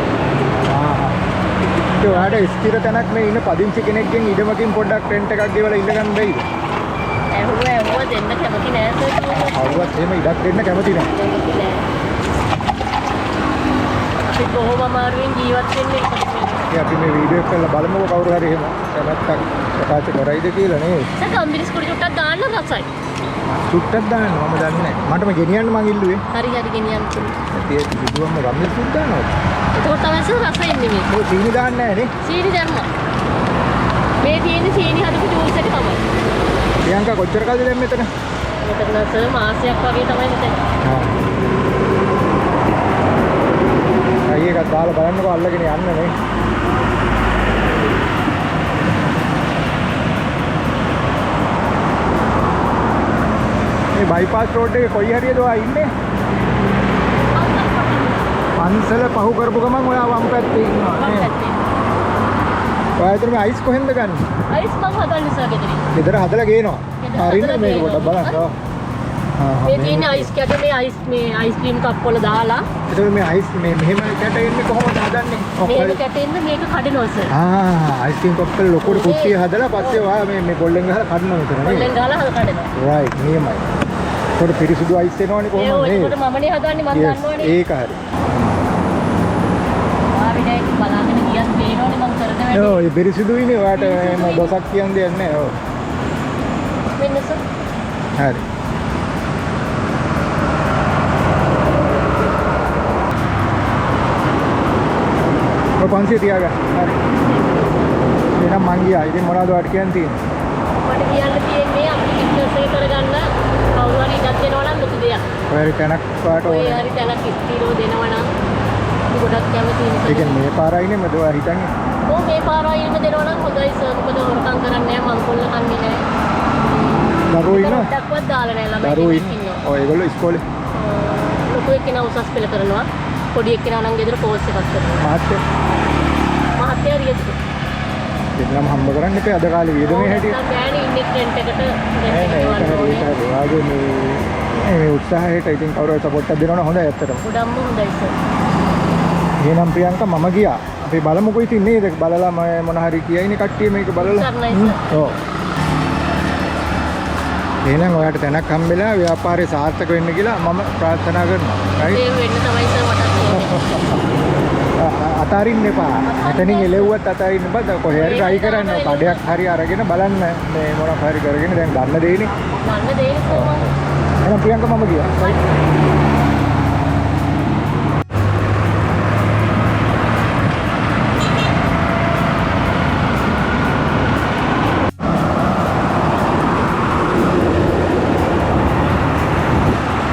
Speaker 2: ඒ ඔයාට ස්ථිර තැනක් මේ ඉන්න පදිංචි කෙනෙක්ගෙන් ඉඩමකින් පොඩ්ඩක් රෙන්ට් එකක් ගෙවලා ඉල්ල ගන්න බැයිද?
Speaker 4: ඇහුව දෙන්න කැමති නෑ සර්.
Speaker 2: කවුරුත් එහෙම ඉඩක් දෙන්න කැමති නෑ.
Speaker 4: අපි කොහොම අමාරුවෙන් ජීවත් වෙන්නේ
Speaker 2: ඉතින් අපි මේ වීඩියෝ එක කරලා බලමුකෝ කවුරු හරි එහෙම කැමැත්තක් ප්‍රකාශ කරයිද කියලා නේද?
Speaker 4: සර් කම්බිරිස් කුඩි චුට්ටක් දාන්න රසයි.
Speaker 2: චුට්ටක් දාන්න මම දන්නේ නැහැ. මටම ගෙනියන්න මං ඉල්ලුවේ.
Speaker 4: හරි ගෙනියන්න.
Speaker 2: ඒ විදුවම ගම්මිස් සුද් දානවද?
Speaker 4: ඒක තමයි සර් රස එන්නේ මේක.
Speaker 2: ඔය සීනි දාන්නේ නැහැ නේ?
Speaker 4: සීනි දැම්මා. මේ තියෙන්නේ සීනි හදපු ජූස් එක තමයි.
Speaker 2: ප්‍රියංකා කොච්චර කාලද දැන් මෙතන?
Speaker 4: මෙතන සර් මාසයක් වගේ තමයි මෙතන.
Speaker 2: අයියකට දාලා බලන්නකෝ අල්ලගෙන යන්න නේ. මේ බයිපාස් රෝඩ් එකේ කොයි හරියද ඔයා ඉන්නේ? පන්සල පහු කරපු ගමන් ඔයා වම් පැත්තේ ඉන්නවා නේ. ඔයා ඉතින් මේ අයිස් කොහෙන්ද ගන්න?
Speaker 4: අයිස් මං හදන්නේ සර් ගෙදරින්.
Speaker 2: ගෙදර හදලා ගේනවා. හරිද මේක පොඩ්ඩක් බලන්න.
Speaker 4: මේ තියෙන අයිස් කැට මේ අයිස්ක්‍රීම් කප් වල දාලා.
Speaker 2: එතකොට මේ අයිස් මේ මෙහෙම කැට එන්නේ කොහොමද හදන්නේ?
Speaker 4: මේක කැටෙන්න මේක කඩනවා සර්.
Speaker 2: අයිස්ක්‍රීම් කප් වල ලොකු කුට්ටිය හදලා පස්සේ ඔයා මේ බොල්ලෙන් ගහලා කඩනවා මෙතන නේ.
Speaker 4: බොල්ලෙන් ගහලා කඩනවා.
Speaker 2: රයිට් නියමයි. ඒකට පිරිසුදු අයිස් එනවනේ කොහොමද නේ?
Speaker 4: ඒකට මමනේ හදන්නේ මම දන්නවනේ.
Speaker 2: ඒක හරි. ඔය පිරිසිදුයිනේ ඔයාට එම දොසක් කියන්න දෙයක් නැහැ. ඔව්.
Speaker 4: වෙනස
Speaker 2: හරි. ඔය 500 තියාගන්න. හරි. එහෙනම් මං ගියා. ඉතින් මොනවද ඔයාට කියන්න තියෙන්නේ?
Speaker 4: මට කියන්න තියෙන්නේ අපි බිස්නස් එක කරගන්න කවුරු හරි ඉඩක් දෙනවා නම් ලොකු දෙයක්.
Speaker 2: ඔය හරි තැනක් ඔයාට
Speaker 4: ඔය
Speaker 2: ඕනේ.
Speaker 4: හරි තැනක් ස්ථිරව දෙනවා නම් ගොඩක් කැමති
Speaker 2: ඒ කියන්නේ මේ පාරයිනේ මම ඔයා හිතන්නේ.
Speaker 4: ඔව් මේ පාරායින්ම දෙනවා නම් හොඳයි සර්. මොකද හොරකම් කරන්නේ නැහැ මංකොල්ල කන්නේ නැහැ.
Speaker 2: දරුවෝ ඉන්නවා?
Speaker 4: ඩක්වත් දාලා නැහැ ළමයි.
Speaker 2: දරුවෝ ඉන්නවා. ඔය ඒගොල්ලෝ ඉස්කෝලේ.
Speaker 4: ලොකු එක්කෙනා උසස් පෙළ කරනවා. පොඩි එක්කෙනා නම් ගෙදර කෝස් එකක් කරනවා. මහත්තයා රියදුද?
Speaker 2: දෙන්නම හම්බ කරන්න එපා අද කාලේ වියදමේ හැටියට.
Speaker 4: ගෑණි ඉන්නේ රෙන්ට් එකට
Speaker 2: වාගේ මේ උත්සාහයට ඉතින් කවුරු සපෝට් එකක් දෙනවනම් හොඳයි ඇත්තටම.
Speaker 4: ගොඩක්ම හොඳයි සර්.
Speaker 2: එහෙනම් ප්‍රියංකා මම ගියා. අපි බලමුකෝ ඉතින් නේද බලලා මම මොන හරි කියයිනේ කට්ටිය මේක බලලා. ඔව්. එහෙනම් ඔයාලට තැනක් හම්බෙලා ව්‍යාපාරේ සාර්ථක වෙන්න කියලා මම ප්‍රාර්ථනා කරනවා. right?
Speaker 4: ඒ වෙන්න තමයි සර් මට කියන්නේ.
Speaker 2: අතාරින්න එපා. එතනින් එලෙව්වත් අතාරින්න එපා. කොහේ හරි try කරන්න. කඩයක් හරි අරගෙන බලන්න මේ මොනක් හරි කරගෙන දැන් ගන්න දෙයිනේ.
Speaker 4: ගන්න දෙන්නේ සර් මම.
Speaker 2: එහෙනම් ප්‍රියංකා මම ගියා.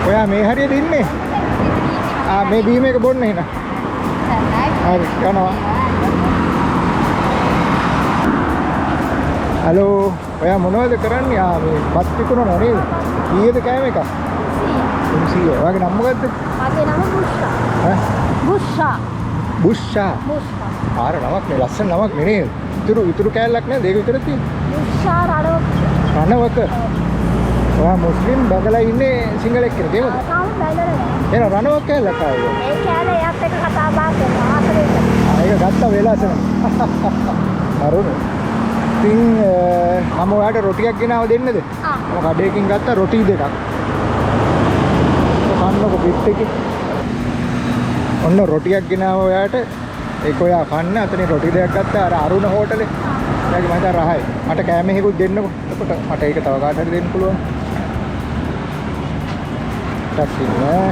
Speaker 2: ඔයා මේ හරියට ඉන්නේ? මේ බීම එක බොන්න එහෙනම්. හරි යනවා. හලෝ ඔයා මොනවද කරන්නේ? මේ බත් විකුණනවා නේද? කීයද කෑම එක? 300. ඔයාගේ නම මොකද්ද?
Speaker 4: මගේ නම බුෂ්ෂා.
Speaker 2: ඈ?
Speaker 4: බුෂ්ෂා.
Speaker 2: බුෂ්ෂා.
Speaker 4: බුෂ්ෂා.
Speaker 2: ආර නමක් නේ ලස්සන නමක් නේ නේද? ඉතුරු කෑල්ලක් නේද? ඒක විතර තියෙන්නේ.
Speaker 4: බුෂ්ෂා රණවක.
Speaker 2: රණවක. ඔයා මුස්ලිම් බගලා ඉන්නේ සිංහලෙක් කෙනෙක් නේද?
Speaker 4: තාම බැලලා නැහැ.
Speaker 2: එහෙනම් රණවක කෑල්ලක් ආවද?
Speaker 4: ඒ කෑල්ල එයාත් එක්ක කතා බහ කරනවා ආසලෙට.
Speaker 2: ඒක ගත්ත වෙලාසන. අරුණ. ඉතින් මම ඔයාලට රොටියක් ගෙනාව දෙන්නද? මම කඩේකින් ගත්ත රොටි දෙකක්. කන්නකො පිට එකේ. ඔන්න රොටියක් ගෙනාව ඔයාලට. ඒක ඔයා කන්න. අතනේ රොටි දෙකක් ගත්තා අර අරුණ හෝටලේ. එයාගේ මම හිතා රහයි. මට කෑම එකකුත් දෙන්නකො. එතකොට මට ඒක තව කාට හරි දෙන්න පුළුවන්. ටක්සිනේ.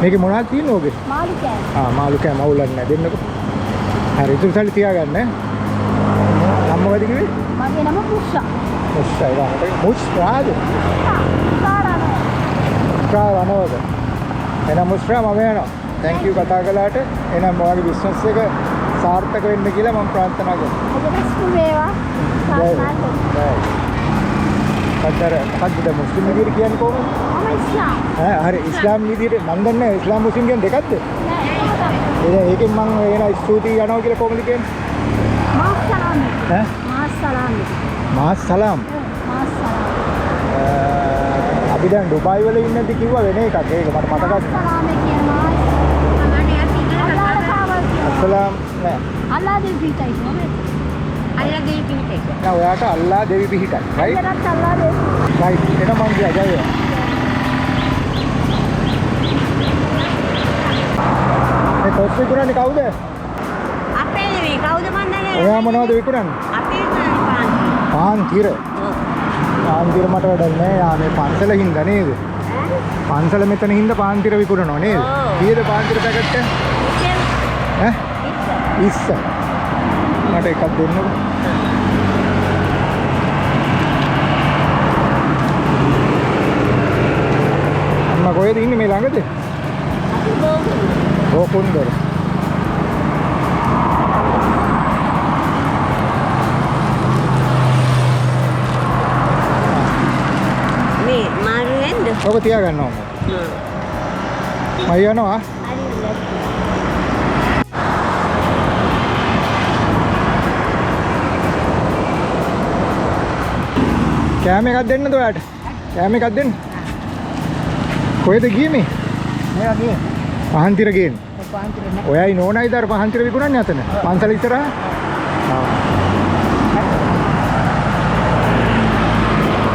Speaker 2: මේකේ මොනවද තියෙන්නේ ඔගේ?
Speaker 4: මාළු කෑම.
Speaker 2: මාළු කෑම අවුලක් නැහැ දෙන්නකො. හරි ඉතින් සල්ලි තියාගන්න. නම මොකද කිව්වේ?
Speaker 4: මගේ නම බුෂ්ෂා.
Speaker 2: මුස්සා ඒක මුස්රාද? රණවක. එහෙනම් මුස්රා මම යනවා. thank you කතා කළාට. එහෙනම් ඔයාගේ බිස්නස් එක සාර්ථක වෙන්න කියලා මම ප්‍රාර්ථනා කරනවා.
Speaker 4: ඔබට ස්කූල් වේවා.
Speaker 2: කතර මොකක්ද මුස්ලිම් විදියට කියන්නේ කොහොමද?
Speaker 4: මම ඉස්ලාම්.
Speaker 2: හරි ඉස්ලාම් විදියට මම දන්නේ ඉස්ලාම් මුස්ලිම් කියන දෙකක්ද?
Speaker 4: නෑ.
Speaker 2: ඒකෙන් මම එන ස්තුතියි යනවා කියලා කොහොමද කියන්නේ?
Speaker 4: මාස් සලාම්. මාස් සලාම්.
Speaker 2: මාස් සලාම්.
Speaker 4: මාස් සලාම්.
Speaker 2: අපි දැන් ඩුබායි වල ඉන්නද කිව්වා වෙන එකක්. ඒක මට මතකයි.
Speaker 4: සලාම් කියන මාස්. අනේ අපි ඉගෙන
Speaker 2: අස්සලාම් නෑ.
Speaker 4: අල්ලා දෙවි පිටයි නේද? අල්ලා දෙවි පිටයි.
Speaker 2: නෑ ඔයාට අල්ලා දෙවි පිහිටයි. right?
Speaker 4: අල්ලාට අල්ලා දෙවි.
Speaker 2: right. එන මං ගියා ජය. මේ කොස් විකුණන්නේ කවුද?
Speaker 4: අපේ නෙවෙයි කවුද මන් දන්නේ.
Speaker 2: ඔයා මොනවද විකුණන්නේ?
Speaker 4: අපේ පාන්.
Speaker 2: පාන් තිර. පාන් තිර මට වැඩක් නෑ. යා මේ පන්සල හින්දා නේද? පන්සල මෙතන හින්දා පාන් තිර විකුණනවා නේද? කීයද පාන් තිර පැකට් එක? ඈ? 20. මට එකක් දෙන්නකෝ. අම්මා කොහෙද ඉන්නේ මේ ළඟද? ඕකුන්දර.
Speaker 4: මේ මාරු නැද්ද?
Speaker 2: ඔබ තියාගන්න ඕන. මම යනවා. කෑම එකක් දෙන්නද ඔයාට? කෑම එකක් දෙන්න. කොහෙද ගියේ මේ? මෙයා ගියේ. පහන්තිර ගේන්න. පහන්තිර නෑ. ඔයයි නෝනයිද අර පහන්තිර විකුණන්නේ අතන? පන්සල ඉස්සරහා?